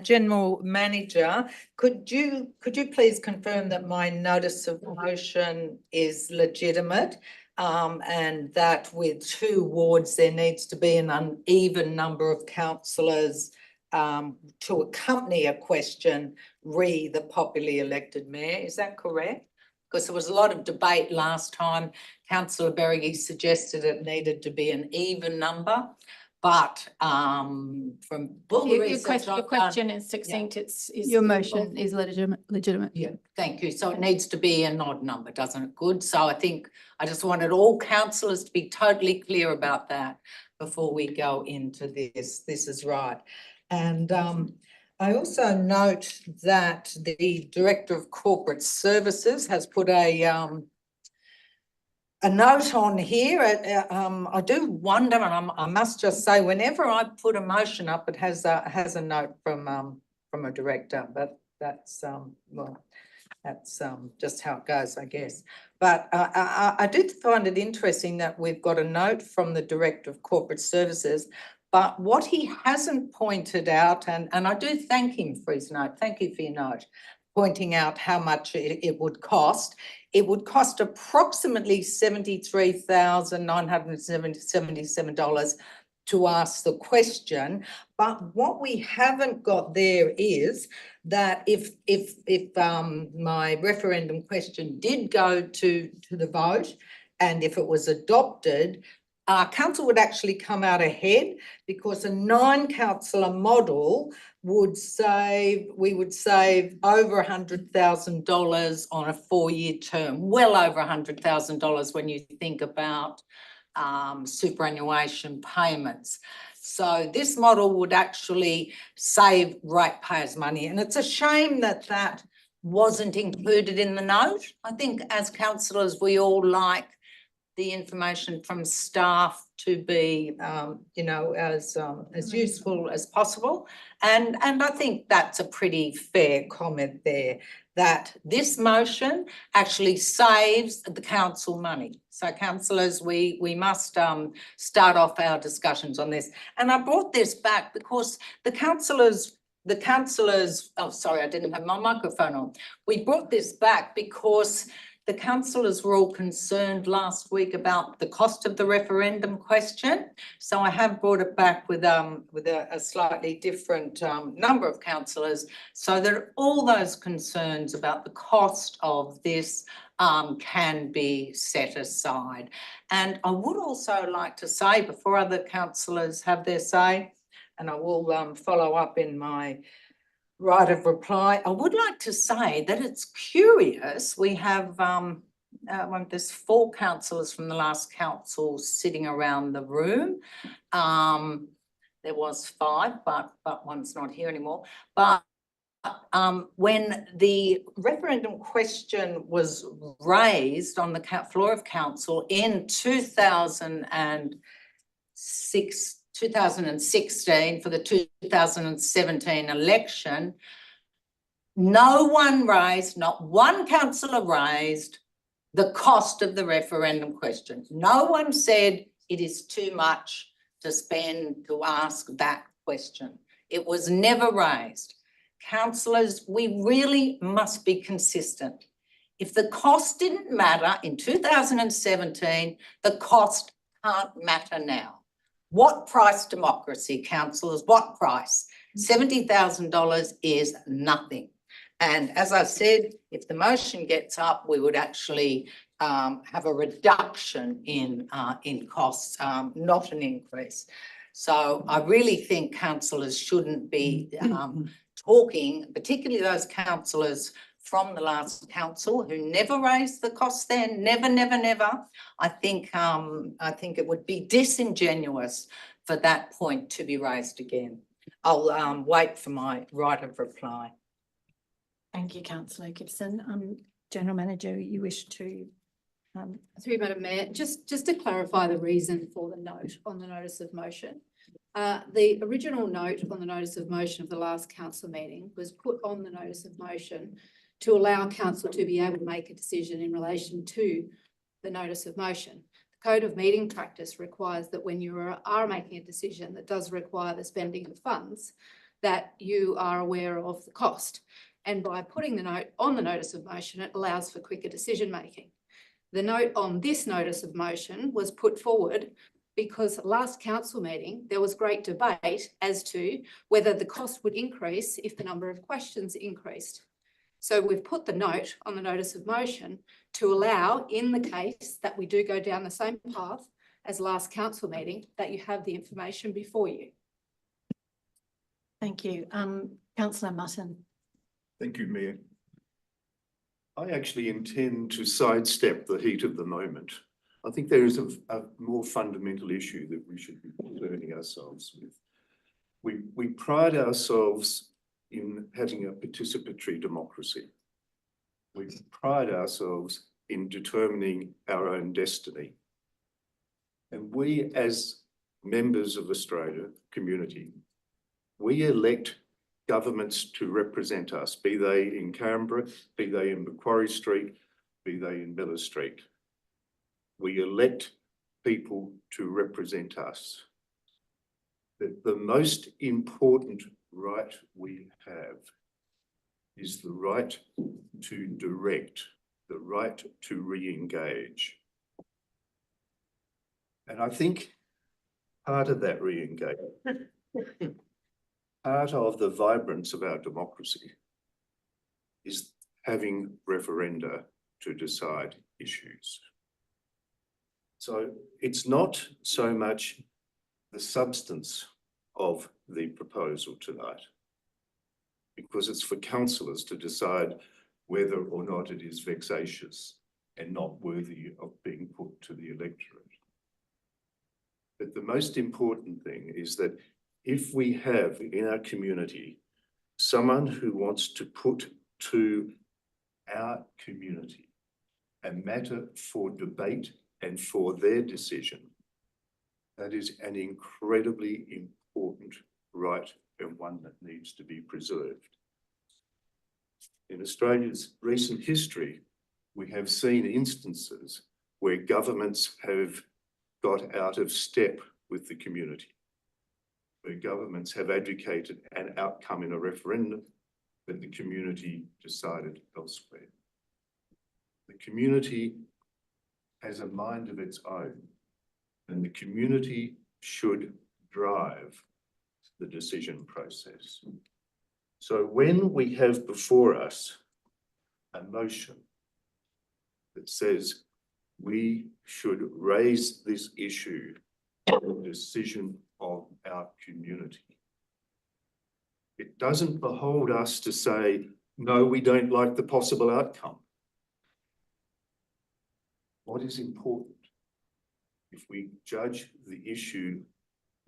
General Manager, could you please confirm that my notice of motion is legitimate? and that with 2 wards, there needs to be an uneven number of councillors to accompany a question re the popularly elected mayor. Is that correct? Because there was a lot of debate last time. Councillor Berrigan suggested it needed to be an even number, but from all the Your research your I've done, question is succinct, it's. Your motion is legitimate. yeah, thank you. So it needs to be an odd number, doesn't it? Good. So I think I just wanted all councillors to be totally clear about that before we go into this. This is right. And I also note that the Director of Corporate Services has put a note on here. I do wonder, and I must just say, whenever I put a motion up, it has a note from a director, but that's well, that's just how it goes, I guess. But I did find it interesting that we've got a note from the Director of Corporate Services. But what he hasn't pointed out, and I do thank him for his note, thank you for your note, pointing out how much it would cost. It would cost approximately $73,977 to ask the question. But what we haven't got there is that if my referendum question did go to the vote, and if it was adopted, council would actually come out ahead, because a 9-councillor model would save, we would save over $100,000 on a 4-year term, well over $100,000 when you think about superannuation payments. So this model would actually save ratepayers money, and it's a shame that that wasn't included in the note. I think as councillors, we all like the information from staff to be, you know, as useful as possible. And I think that's a pretty fair comment there, that this motion actually saves the council money. So councillors, we must start off our discussions on this. And I brought this back because the councillors, oh, sorry, I didn't have my microphone on. We brought this back because the councillors were all concerned last week about the cost of the referendum question. So I have brought it back with a slightly different number of councillors, so that all those concerns about the cost of this can be set aside. And I would also like to say, before other councillors have their say, and I will follow up in my right of reply, I would like to say that it's curious. We have there's 4 councillors from the last council sitting around the room. There was 5, but one's not here anymore. But when the referendum question was raised on the floor of council in 2016 for the 2017 election, no one raised, not one councillor raised the cost of the referendum question. No one said it is too much to spend to ask that question. It was never raised. Councillors, we really must be consistent. If the cost didn't matter in 2017, the cost can't matter now. What price democracy, councillors? What price? $70,000 is nothing. And as I said, if the motion gets up, we would actually have a reduction in costs, not an increase. So I really think councillors shouldn't be talking, particularly those councillors from the last council who never raised the cost then, never. I think it would be disingenuous for that point to be raised again. I'll wait for my right of reply. Thank you, Councillor Gibson. General Manager, you wish to? Through you, Madam Mayor, just to clarify the reason for the note on the notice of motion. The original note on the notice of motion of the last council meeting was put on the notice of motion to allow council to be able to make a decision in relation to the notice of motion. The Code of Meeting Practice requires that when you are making a decision that does require the spending of funds, that you are aware of the cost. And by putting the note on the notice of motion, it allows for quicker decision making. The note on this notice of motion was put forward because last council meeting, there was great debate as to whether the cost would increase if the number of questions increased. So we've put the note on the notice of motion to allow, in the case that we do go down the same path as last council meeting, that you have the information before you. Thank you. Councillor Mutton. Thank you, Mayor. I actually intend to sidestep the heat of the moment. I think there is a more fundamental issue that we should be concerning ourselves with. We pride ourselves in having a participatory democracy. We pride ourselves in determining our own destiny. And we, as members of Australia community, we elect governments to represent us, be they in Canberra, be they in Macquarie Street, be they in Miller Street. We elect people to represent us. The most important right we have is the right to direct, the right to re-engage. And I think part of that re-engagement, part of the vibrance of our democracy is having referenda to decide issues. So it's not so much the substance of the proposal tonight, because it's for councillors to decide whether or not it is vexatious and not worthy of being put to the electorate. But the most important thing is that if we have in our community someone who wants to put to our community a matter for debate and for their decision, that is an incredibly important right and one that needs to be preserved. In Australia's recent history, we have seen instances where governments have got out of step with the community, where governments have advocated an outcome in a referendum that the community decided elsewhere. The community has a mind of its own, and the community should drive the decision process. So when we have before us a motion that says we should raise this issue for the decision of our community, it doesn't behold us to say, no, we don't like the possible outcome. What is important? If we judge the issue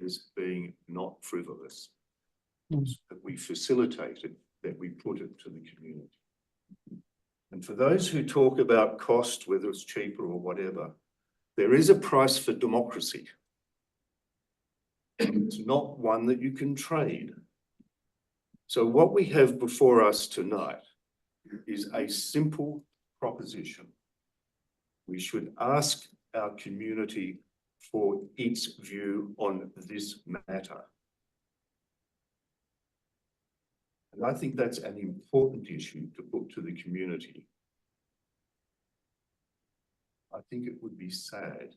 as being not frivolous, that we facilitate it, that we put it to the community. And for those who talk about cost, whether it's cheaper or whatever, there is a price for democracy. It's not one that you can trade. So what we have before us tonight is a simple proposition. We should ask our community for its view on this matter. And I think that's an important issue to put to the community. I think it would be sad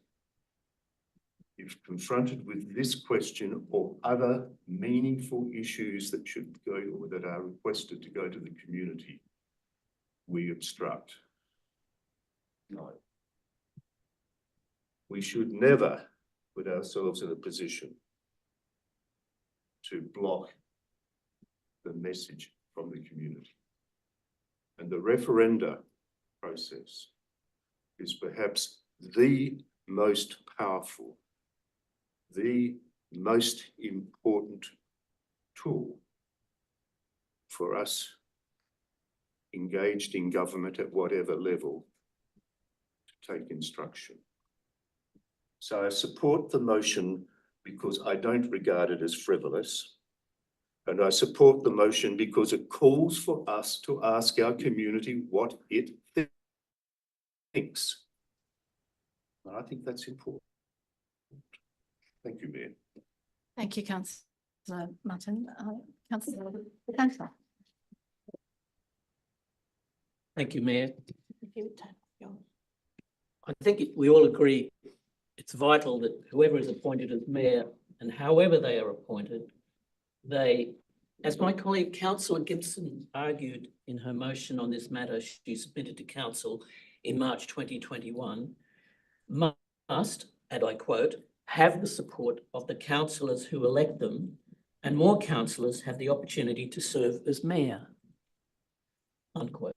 if confronted with this question or other meaningful issues that should go or that are requested to go to the community, we obstruct. No. We should never put ourselves in a position to block the message from the community. And the referenda process is perhaps the most powerful, the most important tool for us engaged in government at whatever level to take instruction. So I support the motion because I don't regard it as frivolous. And I support the motion because it calls for us to ask our community what it thinks. And I think that's important. Thank you, Mayor. Thank you, Councillor Mutton. Councillor Panther. Thank you, Mayor. I think we all agree it's vital that whoever is appointed as mayor and however they are appointed, they, as my colleague Councillor Gibson argued in her motion on this matter she submitted to council in March 2021, must, and I quote, have the support of the councillors who elect them, and more councillors have the opportunity to serve as mayor, unquote.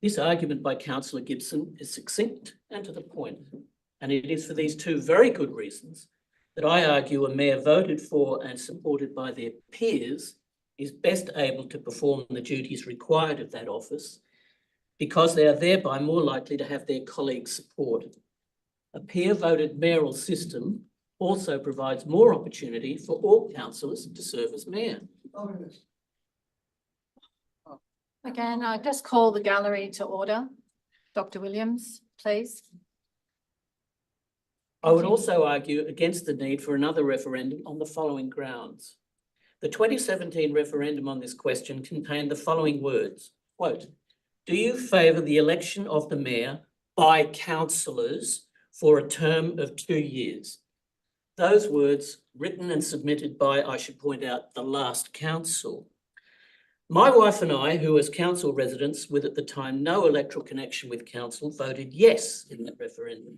This argument by Councillor Gibson is succinct and to the point, and it is for these two very good reasons that I argue a mayor voted for and supported by their peers is best able to perform the duties required of that office because they are thereby more likely to have their colleagues' support. A peer-voted mayoral system also provides more opportunity for all councillors to serve as mayor. Again, I just call the gallery to order. Dr. Williams, please. I would also argue against the need for another referendum on the following grounds. The 2017 referendum on this question contained the following words, quote, do you favour the election of the mayor by councillors for a term of 2 years? Those words written and submitted by, I should point out, the last council. My wife and I, who as council residents with at the time no electoral connection with council, voted yes in that referendum.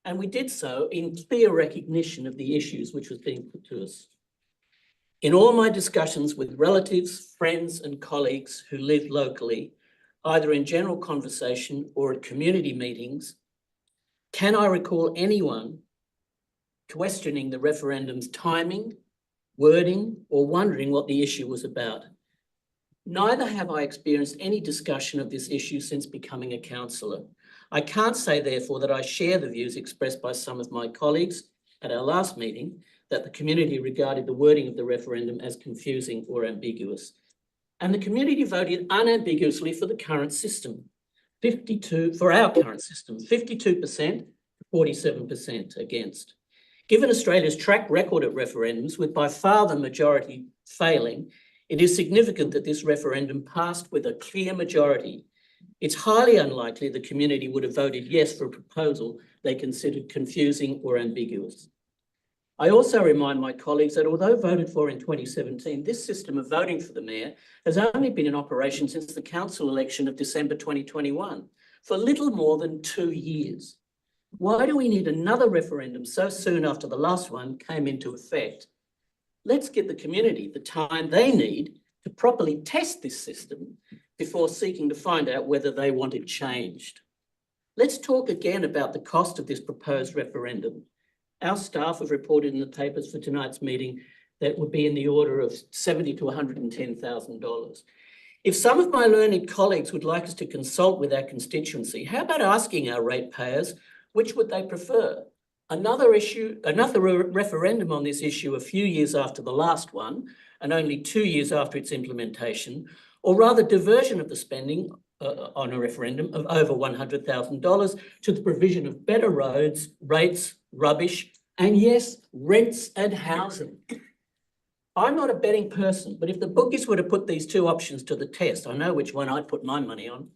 And we did so in clear recognition of the issues which was being put to us. In all my discussions with relatives, friends and colleagues who live locally, either in general conversation or at community meetings, can I recall anyone questioning the referendum's timing, wording, or wondering what the issue was about? Neither have I experienced any discussion of this issue since becoming a councillor. I can't say, therefore, that I share the views expressed by some of my colleagues at our last meeting that the community regarded the wording of the referendum as confusing or ambiguous. And the community voted unambiguously for the current system, 52% for our current system, 52% to 47% against. Given Australia's track record at referendums, with by far the majority failing, it is significant that this referendum passed with a clear majority. It's highly unlikely the community would have voted yes for a proposal they considered confusing or ambiguous. I also remind my colleagues that although voted for in 2017, this system of voting for the mayor has only been in operation since the council election of December 2021, for little more than 2 years. Why do we need another referendum so soon after the last one came into effect? Let's give the community the time they need to properly test this system before seeking to find out whether they want it changed. Let's talk again about the cost of this proposed referendum. Our staff have reported in the papers for tonight's meeting that would be in the order of $70,000 to $110,000. If some of my learned colleagues would like us to consult with our constituency, how about asking our ratepayers which would they prefer? Another referendum on this issue a few years after the last one, and only 2 years after its implementation, or rather diversion of the spending on a referendum of over $100,000 to the provision of better roads, rates, rubbish, and yes, rents and housing. I'm not a betting person, but if the bookies were to put these two options to the test, I know which one I'd put my money on.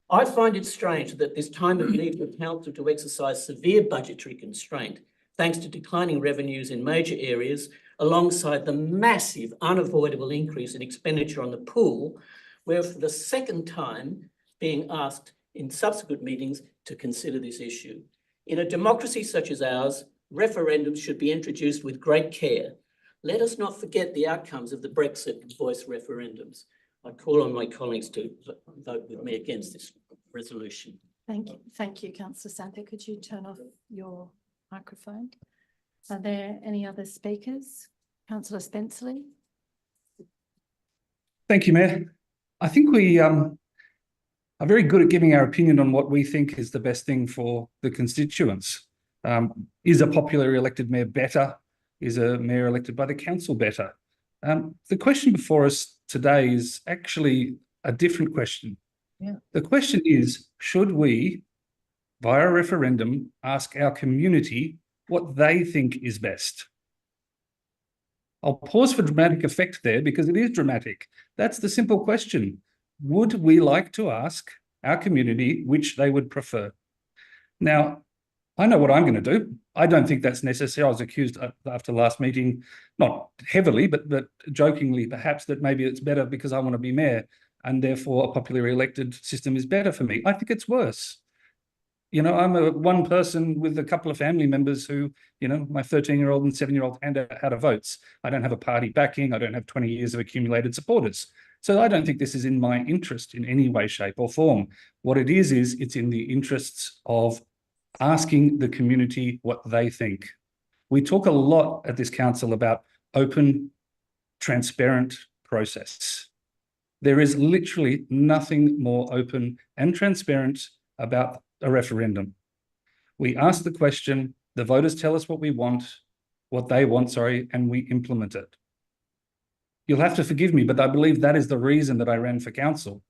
I find it strange that this time of need for council to exercise severe budgetary constraint, thanks to declining revenues in major areas, alongside the massive unavoidable increase in expenditure on the pool, we're for the second time being asked in subsequent meetings to consider this issue. In a democracy such as ours, referendums should be introduced with great care. Let us not forget the outcomes of the Brexit and Voice referendums. I call on my colleagues to vote with me against this resolution. Thank you, Councillor Santha. Could you turn off your microphone? Are there any other speakers? Councillor Spenceley. Thank you, Mayor. I think we are very good at giving our opinion on what we think is the best thing for the constituents. Is a popularly elected mayor better? Is a mayor elected by the council better? The question before us today is actually a different question. Yeah. The question is, should we, via a referendum, ask our community what they think is best? I'll pause for dramatic effect there because it is dramatic. That's the simple question. Would we like to ask our community which they would prefer? Now, I know what I'm going to do. I don't think that's necessary. I was accused after last meeting, not heavily, but jokingly perhaps, that maybe it's better because I want to be mayor and therefore a popularly elected system is better for me. I think it's worse. You know, I'm one person with a couple of family members who, you know, my 13-year-old and 7-year-old hand out of votes. I don't have a party backing. I don't have 20 years of accumulated supporters. So I don't think this is in my interest in any way, shape or form. What it is it's in the interests of asking the community what they think. We talk a lot at this council about open, transparent process. There is literally nothing more open and transparent about a referendum. We ask the question, the voters tell us what they want, and we implement it. You'll have to forgive me, but I believe that is the reason that I ran for council,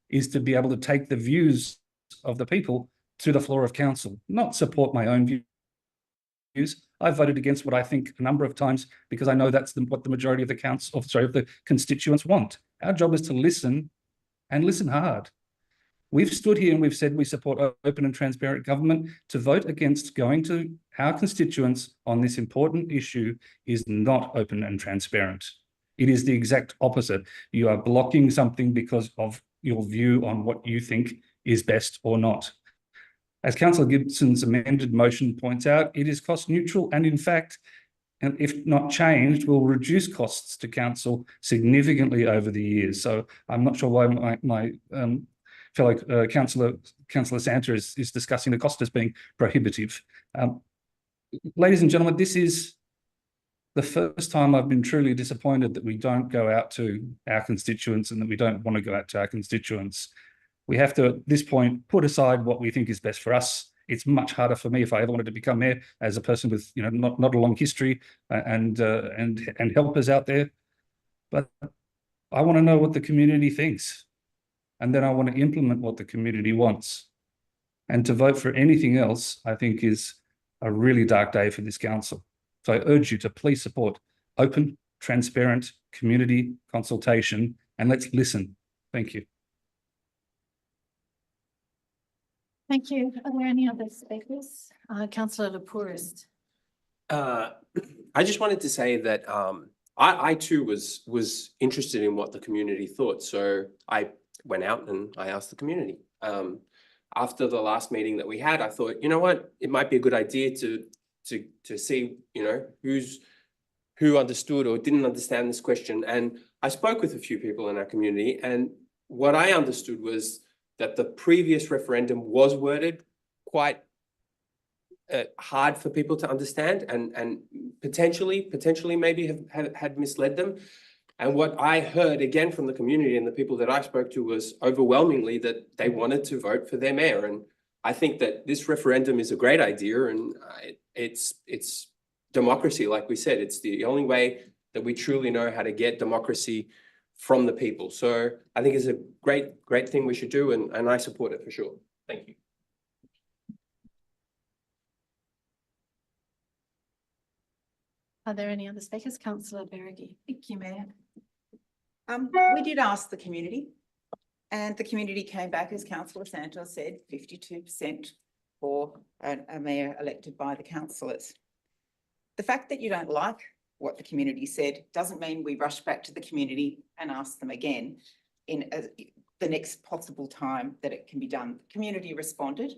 is to be able to take the views of the people to the floor of council, not support my own views. I've voted against what I think a number of times because I know that's what the majority of the of the constituents want. Our job is to listen and listen hard. We've stood here and we've said we support open and transparent government. To vote against going to our constituents on this important issue is not open and transparent. It is the exact opposite. You are blocking something because of your view on what you think is best or not. As Councillor Gibson's amended motion points out, it is cost neutral and in fact, and if not changed, will reduce costs to council significantly over the years. So I'm not sure why my fellow Councillor Santa is discussing the cost as being prohibitive. Ladies and gentlemen, this is the first time I've been truly disappointed that we don't go out to our constituents and that we don't want to go out to our constituents. We have to, at this point, put aside what we think is best for us. It's much harder for me if I ever wanted to become mayor as a person with, you know, not a long history and helpers out there. But I want to know what the community thinks. And then I want to implement what the community wants. And to vote for anything else, I think, is a really dark day for this council. So I urge you to please support open, transparent community consultation, and let's listen. Thank you. Thank you. Are there any other speakers? Councillor Lapouris. I just wanted to say that I too was interested in what the community thought. So I went out and I asked the community. After the last meeting that we had, I thought, you know what, it might be a good idea to see, you know, who understood or didn't understand this question. And I spoke with a few people in our community, and what I understood was that the previous referendum was worded quite hard for people to understand and potentially maybe had misled them. And what I heard again from the community and the people that I spoke to was overwhelmingly that they wanted to vote for their mayor. And I think that this referendum is a great idea, and it's democracy. Like we said, it's the only way that we truly know how to get democracy from the people. So I think it's a great thing we should do, and I support it for sure. Thank you. Are there any other speakers? Councillor Beregi. Thank you, Mayor. We did ask the community, and the community came back, as Councillor Santos said, 52% for a mayor elected by the councillors. The fact that you don't like what the community said doesn't mean we rush back to the community and ask them again in the next possible time that it can be done. The community responded.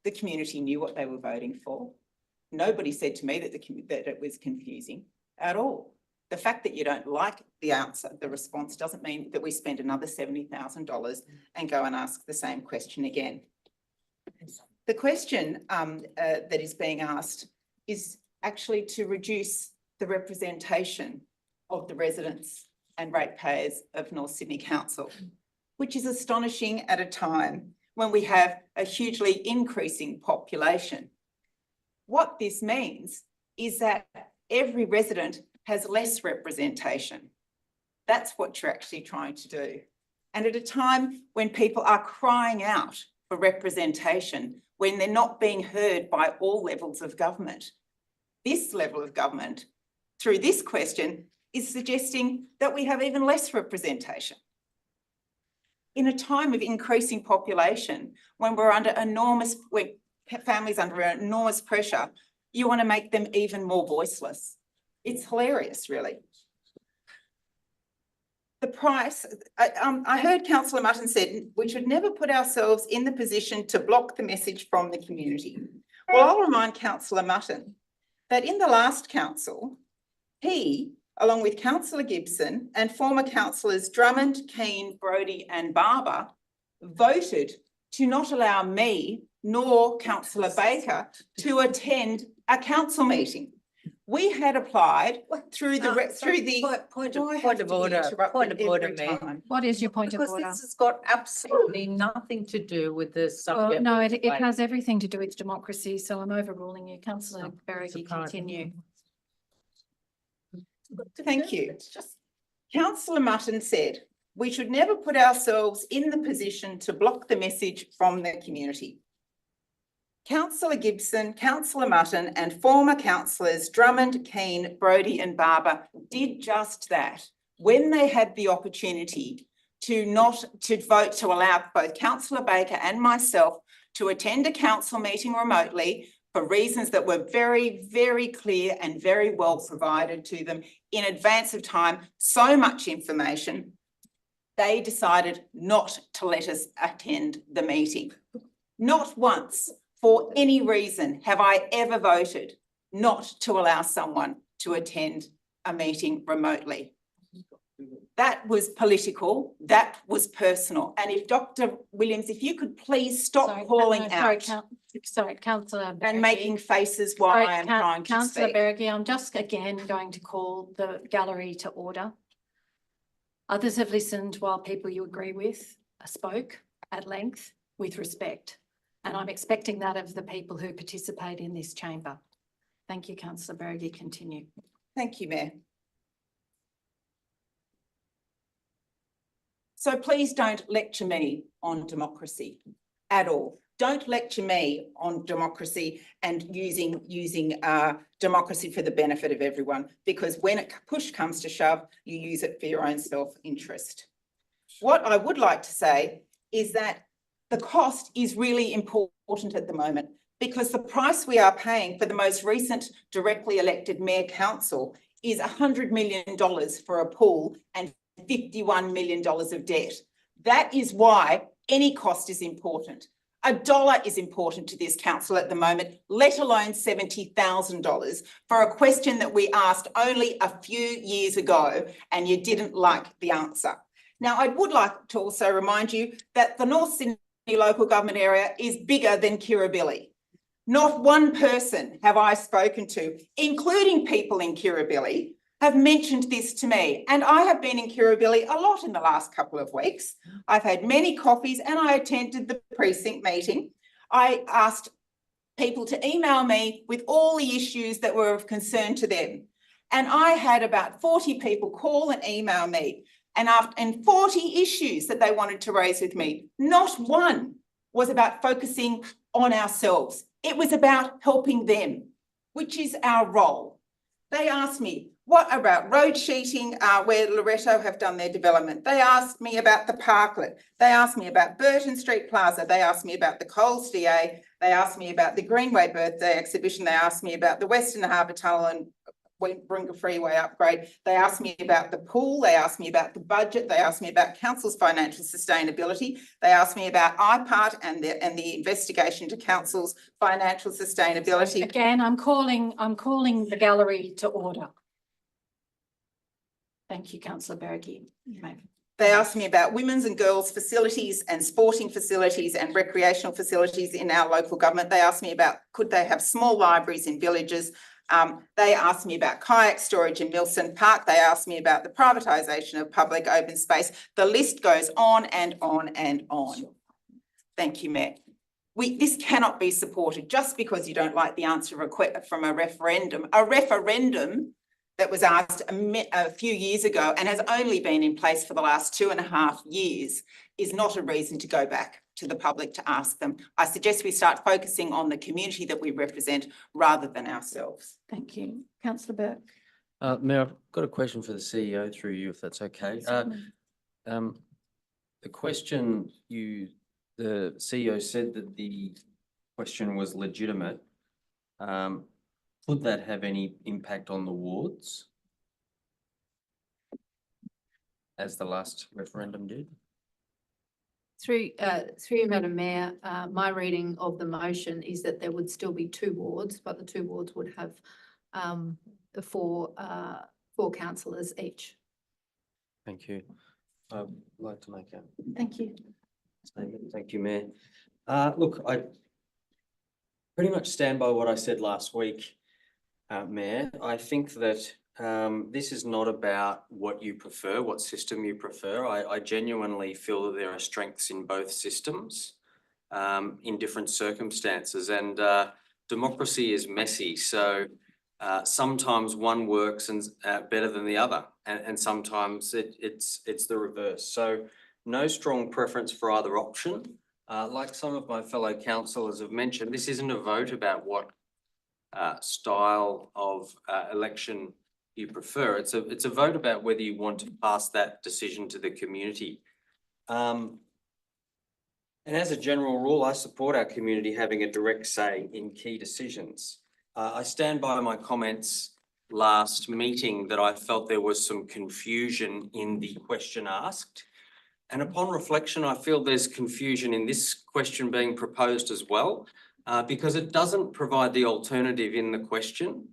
The community knew what they were voting for. Nobody said to me that it was confusing at all. The fact that you don't like the answer, the response, doesn't mean that we spend another $70,000 and go and ask the same question again. The question that is being asked is actually to reduce the representation of the residents and ratepayers of North Sydney Council, which is astonishing at a time when we have a hugely increasing population. What this means is that every resident has less representation. That's what you're actually trying to do. And at a time when people are crying out for representation, when they're not being heard by all levels of government, this level of government, through this question, is suggesting that we have even less representation. In a time of increasing population, when we're under enormous, families under enormous pressure, you want to make them even more voiceless. It's hilarious, really. The price, I heard Councillor Mutton said we should never put ourselves in the position to block the message from the community. Well, I'll remind Councillor Mutton that in the last council, he, along with Councillor Gibson and former councillors Drummond, Keane, Brodie and Barber, voted to not allow me nor Councillor Baker to attend a council meeting. We had applied through the Point of order, Mayor. What is your point of Because order? this has got absolutely nothing to do with the Well, subject. no, it has everything to do with democracy, so I'm overruling you. Councillor Berrigan, surprising. continue. Thank you. Councillor Mutton said, we should never put ourselves in the position to block the message from the community. Councillor Gibson, Councillor Mutton and former councillors Drummond, Keane, Brodie and Barber did just that when they had the opportunity to vote to allow both Councillor Baker and myself to attend a council meeting remotely for reasons that were very, very clear and very well provided to them in advance of time, so much information, they decided not to let us attend the meeting. Not once, for any reason, have I ever voted not to allow someone to attend a meeting remotely. That was political, that was personal. And if Dr. Williams, if you could please stop calling out Sorry, Councillor and making faces while I am trying to Councillor speak. Berrigan, I'm just again going to call the gallery to order. Others have listened while people you agree with spoke at length with respect. And I'm expecting that of the people who participate in this chamber. Thank you, Councillor Berrigan. Continue. Thank you, Mayor. So please don't lecture me on democracy at all. Don't lecture me on democracy and using democracy for the benefit of everyone, because when push comes to shove, you use it for your own self-interest. What I would like to say is that the cost is really important at the moment, because the price we are paying for the most recent directly elected mayor council is $100 million for a pool and $51 million of debt. That is why any cost is important. $1 is important to this council at the moment, let alone $70,000 for a question that we asked only a few years ago and you didn't like the answer. Now, I would like to also remind you that the North Sydney local government area is bigger than Kirribilli. Not one person have I spoken to, including people in Kirribilli, have mentioned this to me. And I have been in Kirribilli a lot in the last couple of weeks. I've had many coffees and I attended the precinct meeting. I asked people to email me with all the issues that were of concern to them. And I had about 40 people call and email me and 40 issues that they wanted to raise with me. Not one was about focusing on ourselves. It was about helping them, which is our role. They asked me, what about road sheeting where Loreto have done their development? They asked me about the Parklet. They asked me about Burton Street Plaza. They asked me about the Coles DA. They asked me about the Greenway Birthday Exhibition. They asked me about the Western Harbour Tunnel and Bringa Freeway upgrade. They asked me about the pool. They asked me about the budget. They asked me about council's financial sustainability. They asked me about IPART and the investigation to council's financial sustainability. Again, I'm calling the gallery to order. Thank you, Councillor Berrigan. They asked me about women's and girls' facilities and sporting facilities and recreational facilities in our local government. They asked me about could they have small libraries in villages. They asked me about kayak storage in Milson Park. They asked me about the privatisation of public open space. The list goes on and on and on. Thank you, Mayor. This cannot be supported just because you don't like the answer from a referendum. A referendum that was asked a few years ago and has only been in place for the last 2.5 years is not a reason to go back to the public to ask them. I suggest we start focusing on the community that we represent rather than ourselves. Thank you. Councillor Burke. Mayor, I've got a question for the CEO through you, if that's okay. The question the CEO said that the question was legitimate, could that have any impact on the wards? As the last referendum did? Through you, Madam Mayor, my reading of the motion is that there would still be 2 wards, but the 2 wards would have the 4 councillors each. Thank you. I'd like to make a Thank you. statement. Thank you, Mayor. Look, I pretty much stand by what I said last week, Mayor. I think that this is not about what you prefer, what system you prefer. I genuinely feel that there are strengths in both systems in different circumstances, and democracy is messy. So sometimes one works and better than the other, and sometimes it's the reverse. So no strong preference for either option. Like some of my fellow councillors have mentioned, this isn't a vote about what style of election you prefer. It's a vote about whether you want to pass that decision to the community. And as a general rule, I support our community having a direct say in key decisions. I stand by my comments last meeting that I felt there was some confusion in the question asked. And upon reflection, I feel there's confusion in this question being proposed as well, because it doesn't provide the alternative in the question.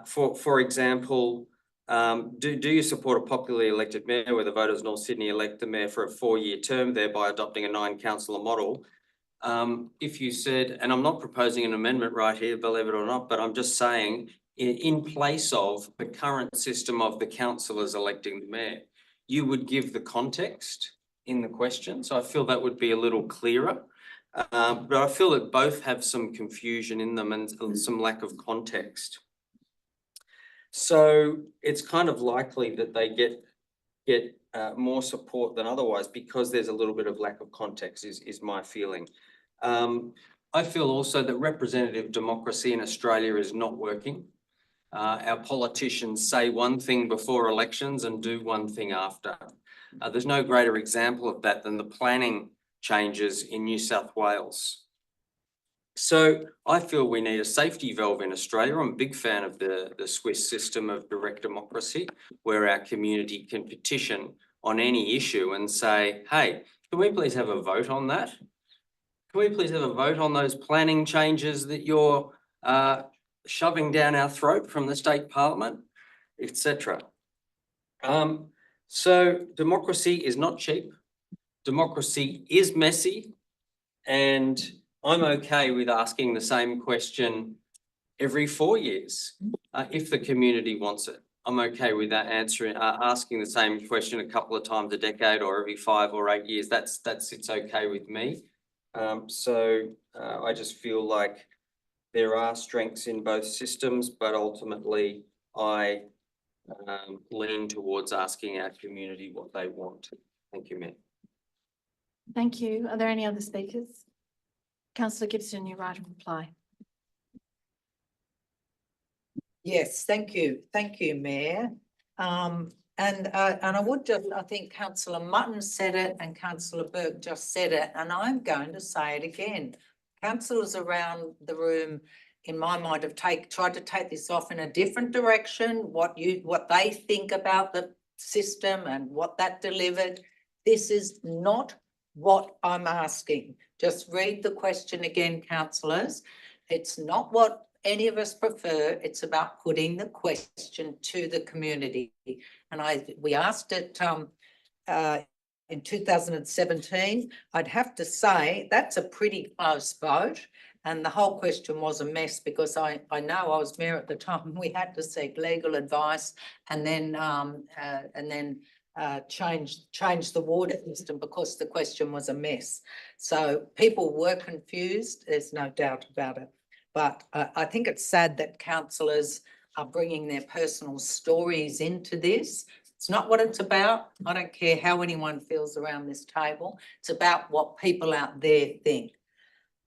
For example, do you support a popularly elected mayor where the voters of North Sydney elect the mayor for a 4-year term, thereby adopting a 9-councillor model? If you said, and I'm not proposing an amendment right here, believe it or not, but I'm just saying in place of the current system of the councillors electing the mayor, you would give the context in the question. So I feel that would be a little clearer. But I feel that both have some confusion in them and some lack of context. So it's kind of likely that they get more support than otherwise because there's a little bit of lack of context is my feeling. I feel also that representative democracy in Australia is not working. Our politicians say one thing before elections and do one thing after. There's no greater example of that than the planning changes in New South Wales. So I feel we need a safety valve in Australia. I'm a big fan of the Swiss system of direct democracy, where our community can petition on any issue and say, hey, can we please have a vote on that? Can we please have a vote on those planning changes that you're shoving down our throat from the state parliament, etc. So democracy is not cheap. Democracy is messy, and I'm okay with asking the same question every 4 years if the community wants it. I'm okay with that answering, asking the same question a couple of times a decade or every 5 or 8 years. It's okay with me. I just feel like there are strengths in both systems, but ultimately I lean towards asking our community what they want. Thank you, Mayor. Thank you. Are there any other speakers? Councillor Gibson, your right of reply. Yes, thank you. Thank you, Mayor. And I would just, I think Councillor Mutton said it and Councillor Burke just said it, and I'm going to say it again. Councillors around the room, in my mind, have tried to take this off in a different direction, what they think about the system and what that delivered. This is not what I'm asking. Just read the question again, councillors. It's not what any of us prefer. It's about putting the question to the community. And we asked it in 2017. I'd have to say that's a pretty close vote. And the whole question was a mess because I know I was mayor at the time. We had to seek legal advice and then change the water system because the question was a mess. So people were confused. There's no doubt about it. But I think it's sad that councillors are bringing their personal stories into this. It's not what it's about. I don't care how anyone feels around this table. It's about what people out there think.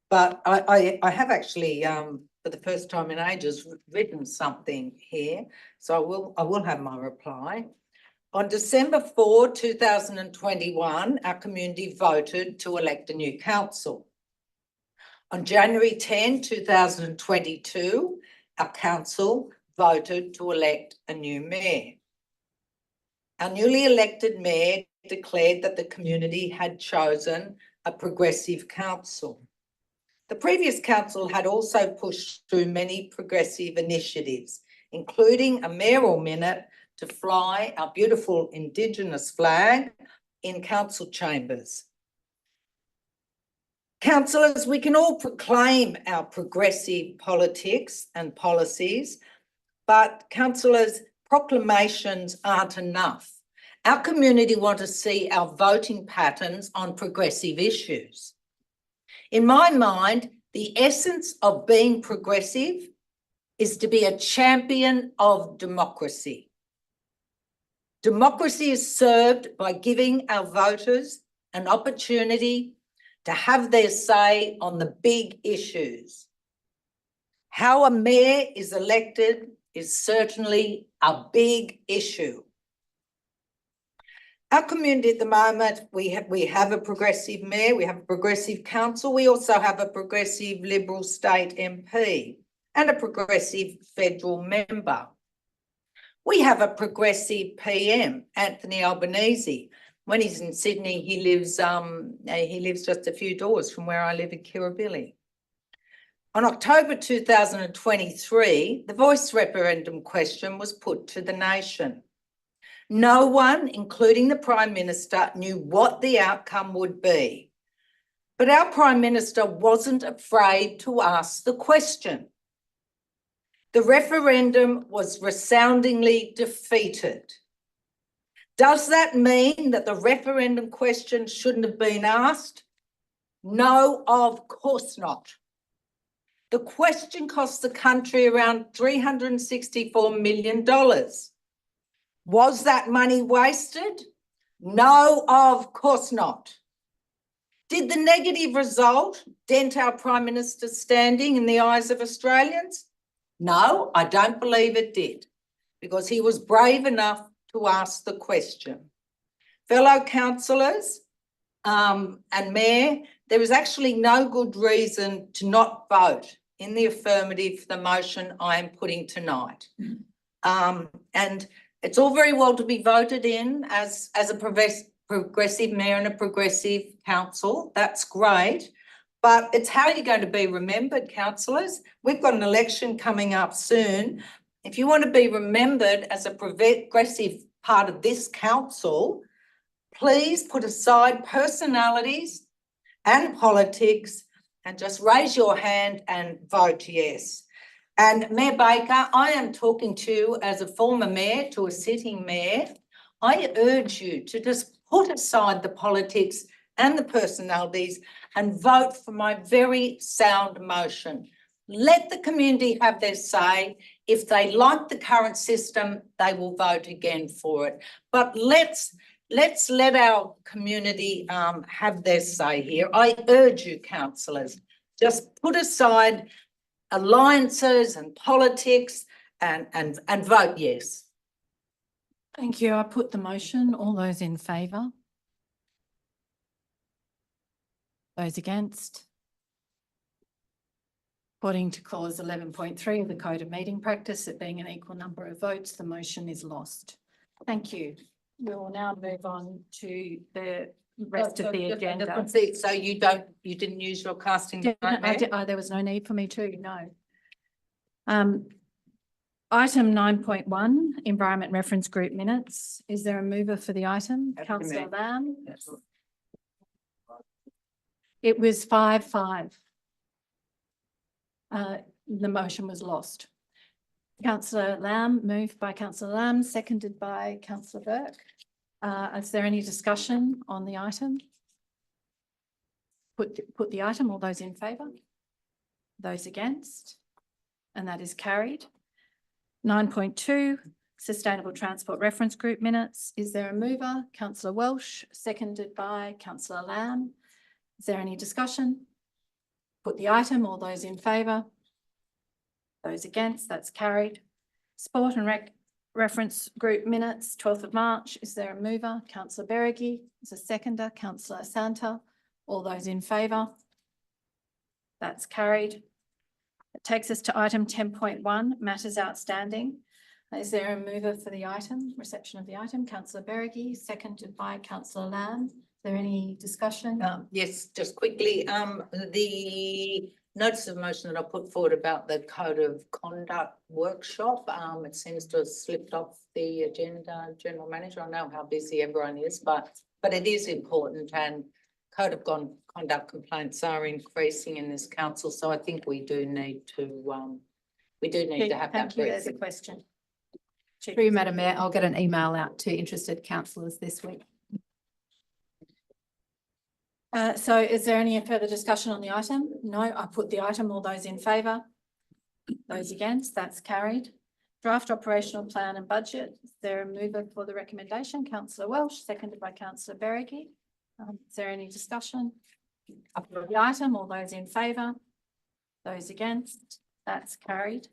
But I have actually, for the first time in ages, written something here. So I will have my reply. On December 4, 2021, our community voted to elect a new council. On January 10, 2022, our council voted to elect a new mayor. Our newly elected mayor declared that the community had chosen a progressive council. The previous council had also pushed through many progressive initiatives, including a mayoral minute to fly our beautiful Indigenous flag in council chambers. Councillors, we can all proclaim our progressive politics and policies, but councillors, proclamations aren't enough. Our community want to see our voting patterns on progressive issues. In my mind, the essence of being progressive is to be a champion of democracy. Democracy is served by giving our voters an opportunity to have their say on the big issues. How a mayor is elected is certainly a big issue. Our community at the moment, we have a progressive mayor, we have a progressive council, we also have a progressive Liberal state MP and a progressive federal member. We have a progressive PM, Anthony Albanese. When he's in Sydney, he lives just a few doors from where I live in Kirribilli. On October 2023, the Voice referendum question was put to the nation. No one, including the Prime Minister, knew what the outcome would be. But our Prime Minister wasn't afraid to ask the question. The referendum was resoundingly defeated. Does that mean that the referendum question shouldn't have been asked? No, of course not. The question cost the country around $364 million. Was that money wasted? No, of course not. Did the negative result dent our Prime Minister's standing in the eyes of Australians? No, I don't believe it did, because he was brave enough to ask the question. Fellow councillors and Mayor, there is actually no good reason to not vote in the affirmative for the motion I am putting tonight. And it's all very well to be voted in as a progressive mayor and a progressive council. That's great. But it's how you're going to be remembered, councillors. We've got an election coming up soon. If you want to be remembered as a progressive part of this council, please put aside personalities and politics and just raise your hand and vote yes. And Mayor Baker, I am talking to you as a former mayor to a sitting mayor. I urge you to just put aside the politics and the personalities and vote for my very sound motion. Let the community have their say. If they like the current system, they will vote again for it. But let's let our community have their say here. I urge you, councillors, just put aside alliances and politics and vote yes. Thank you. I put the motion. All those in favour? Those against? According to clause 11.3 of the Code of Meeting Practice, it being an equal number of votes, the motion is lost. Thank you. We will now move on to the rest of the agenda. So you didn't use your casting vote, Mayor? There was no need for me to, no. Item 9.1, Environment Reference Group Minutes. Is there a mover for the item? Councillor Lamb? Yes. It was 5-5. The motion was lost. Councillor Lamb, moved by Councillor Lamb, seconded by Councillor Burke. Is there any discussion on the item? Put the item. All those in favour? Those against? And that is carried. 9.2, Sustainable Transport Reference Group Minutes. Is there a mover? Councillor Welsh, seconded by Councillor Lamb. Is there any discussion? Put the item. All those in favour? Those against? That's carried. Sport and Rec Reference Group Minutes, 12th of March. Is there a mover? Councillor Berrigy. Is a seconder. Councillor Santa. All those in favour? That's carried. It takes us to item 10.1, matters outstanding. Is there a mover for the item, reception of the item? Councillor Berrigie, seconded by Councillor Lamb. Is there any discussion? Yes, just quickly, the notice of motion that I put forward about the code of conduct workshop, it seems to have slipped off the agenda, General Manager. I know how busy everyone is, but it is important, and code of conduct complaints are increasing in this council, so I think we do need to have that Thank you. There's a briefing. question. Through you, Madam Mayor, I'll get an email out to interested councillors this week. So is there any further discussion on the item? No, I put the item. All those in favour? Those against? That's carried. Draft operational plan and budget. Is there a mover for the recommendation? Councillor Welsh, seconded by Councillor Berrigie. Is there any discussion? I put the item. All those in favour? Those against? That's carried.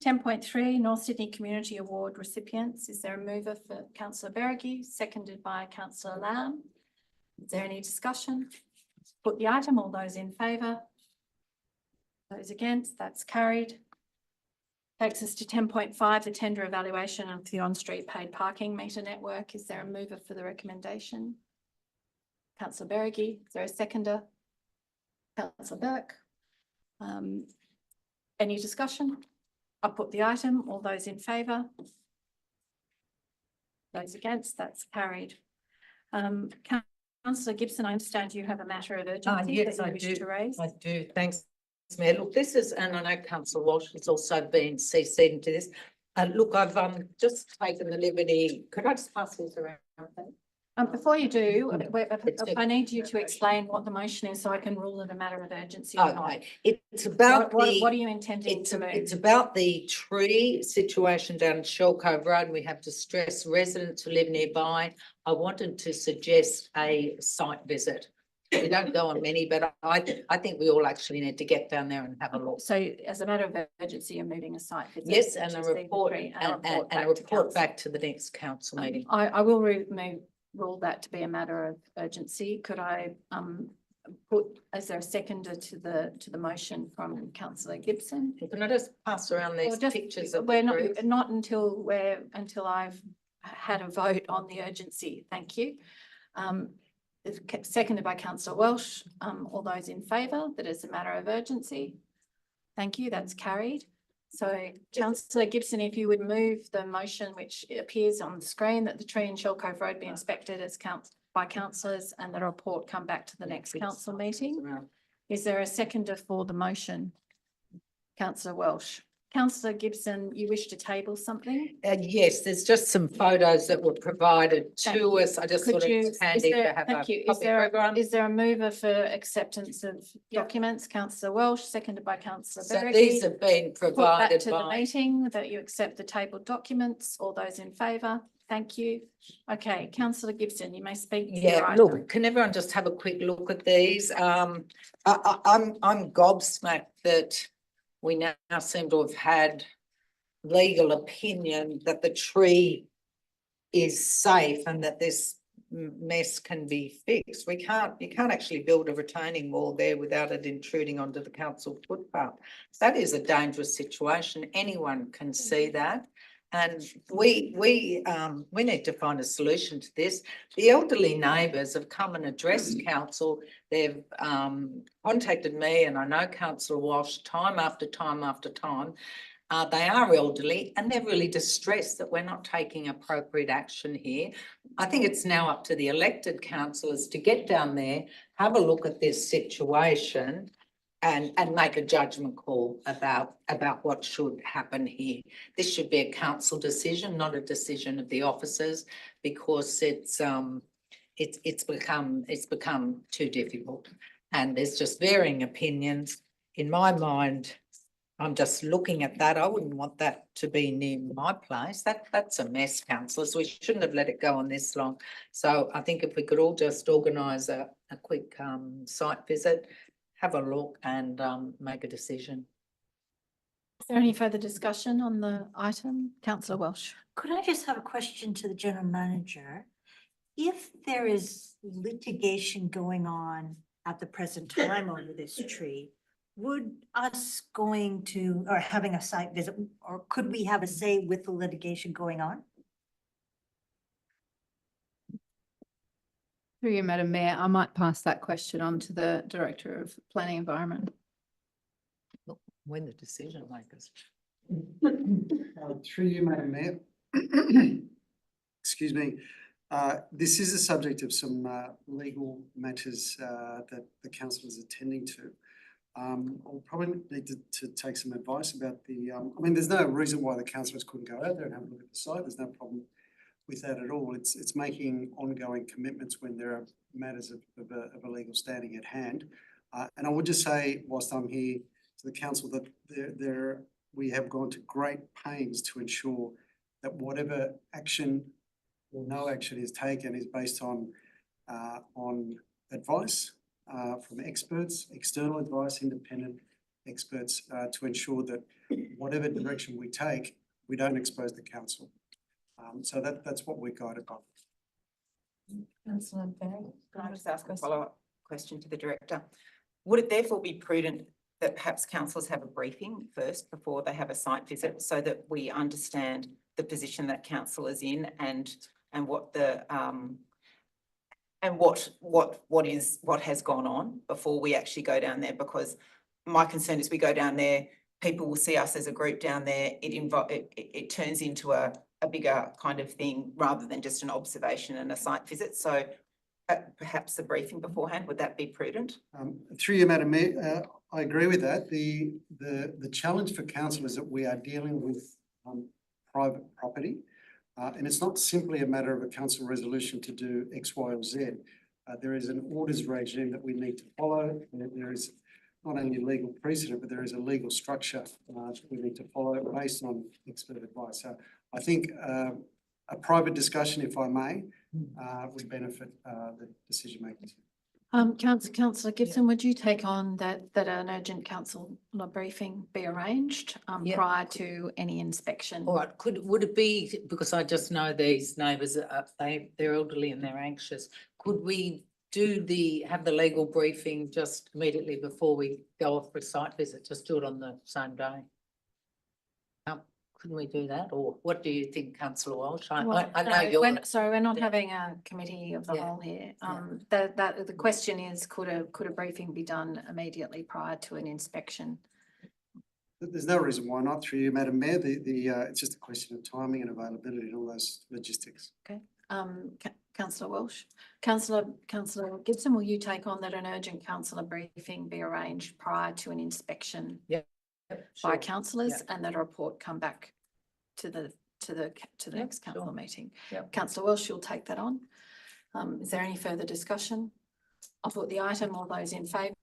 10.3 North Sydney Community Award recipients. Is there a mover for Councillor Berrigie, seconded by Councillor Lamb? Is there any discussion? Put the item. All those in favour? Those against? That's carried. Takes us to 10.5, the tender evaluation of the on-street paid parking meter network. Is there a mover for the recommendation? Councillor Berrigie. Is there a seconder? Councillor Burke. Any discussion? I'll put the item. All those in favour? Those against? That's carried. Councillor Gibson, I understand you have a matter of urgency Yes, that I you wish do. to raise. I do. Thanks, Mayor. Look, this is, and I know Councillor Walsh has also been CC'd into this. Look, I've just taken the liberty. Could I just pass this around? Before you do, It's I need you to explain what the motion is so I can rule it a matter of urgency or not. Okay, it's about What the. are you intending It's, to move? it's about the tree situation down Shell Cove Road. We have distressed residents who live nearby. I wanted to suggest a site visit. We don't go on many, but I think we all actually need to get down there and have a look. So as a matter of urgency, you're moving a site visit. Yes, and to a see the report, tree and a to report council. back to the next council meeting. I will rule that to be a matter of urgency. Could I is there a seconder to the motion from Councillor Gibson? Can I just pass around these Or just- pictures of We're the trees? not until I've had a vote on the urgency. Thank you. Seconded by Councillor Welsh. All those in favour that it's a matter of urgency? Thank you. That's carried. So Councillor Gibson, if you would move the motion which appears on the screen that the tree in Shell Cove Road be inspected as by councillors and the report come back to the next council meeting. Is there a seconder for the motion? Councillor Welsh. Councillor Gibson, you wish to table something? Yes, there's just some photos that were provided to us. I just Could thought you, it's handy to have thank you. a Is copy there, program. is there a mover for acceptance of documents? Councillor Welsh, seconded by Councillor So Berrigie. these have been Put back provided to the by. meeting that you accept the tabled documents. All those in favour? Thank you. Okay, Councillor Gibson, you may speak. to your Yeah, item. look, can everyone just have a quick look at these? I'm gobsmacked that we now seem to have had legal opinion that the tree is safe and that this mess can be fixed. You can't actually build a retaining wall there without it intruding onto the council footpath. That is a dangerous situation. Anyone can see that. And we need to find a solution to this. The elderly neighbours have come and addressed council. They've contacted me, and I know Councillor Walsh time after time after time. They are elderly and they're really distressed that we're not taking appropriate action here. I think it's now up to the elected councillors to get down there, have a look at this situation and make a judgment call about what should happen here. This should be a council decision, not a decision of the officers, because it's become too difficult. And there's just varying opinions. In my mind, I'm just looking at that. I wouldn't want that to be near my place. That's a mess, councillors. We shouldn't have let it go on this long. So I think if we could all just organise a quick site visit, have a look and make a decision. Is there any further discussion on the item? Councillor Welsh. Could I just have a question to the general manager? If there is litigation going on at the present time over this tree, would us going to, or having a site visit, or could we have a say with the litigation going on? Through you, Madam Mayor, I might pass that question on to the Director of Planning Environment. When the decision makers. Through you, Madam Mayor. Excuse me. This is a subject of some legal matters that the council is attending to. I'll probably need to take some advice about the, I mean, there's no reason why the councillors couldn't go out there and have a look at the site. There's no problem with that at all. It's making ongoing commitments when there are matters of a legal standing at hand. And I would just say, whilst I'm here to the council, that we have gone to great pains to ensure that whatever action or no action is taken is based on advice from experts, external advice, independent experts, to ensure that whatever direction we take, we don't expose the council. So that's what we're guided by. Councillor Berry. Can I just ask a follow-up question to the director? Would it therefore be prudent that perhaps councillors have a briefing first before they have a site visit, so that we understand the position that council is in and what the and what has gone on before we actually go down there? Because my concern is we go down there, people will see us as a group down there. It turns into a bigger kind of thing rather than just an observation and a site visit. So perhaps a briefing beforehand, would that be prudent? Through you, Madam Mayor, I agree with that. The challenge for council is that we are dealing with private property. And it's not simply a matter of a council resolution to do X, Y, or Z. There is an orders regime that we need to follow. There is not only legal precedent, but there is a legal structure that we need to follow based on expert advice. So I think a private discussion, if I may, would benefit the decision makers. Councillor Gibson, would you take on that an urgent council briefing be arranged prior to any inspection? All right, would it be, because I just know these neighbours, they're elderly and they're anxious, could we have the legal briefing just immediately before we go off for a site visit, just do it on the same day? Couldn't we do that? Or what do you think, Councillor Walsh? I know you're. Sorry, we're not having a committee of the whole here. The question is, could a briefing be done immediately prior to an inspection? There's no reason why not, through you, Madam Mayor. It's just a question of timing and availability and all those logistics. Okay. Councillor Walsh. Councillor Gibson, will you take on that an urgent councillor briefing be arranged prior to an inspection? By councillors, and that a report come back to the next council meeting. Councillor Welsh, you'll take that on. Is there any further discussion? I'll put the item. All those in favour?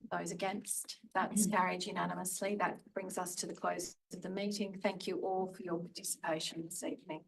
Those against? That's carried unanimously. That brings us to the close of the meeting. Thank you all for your participation this evening.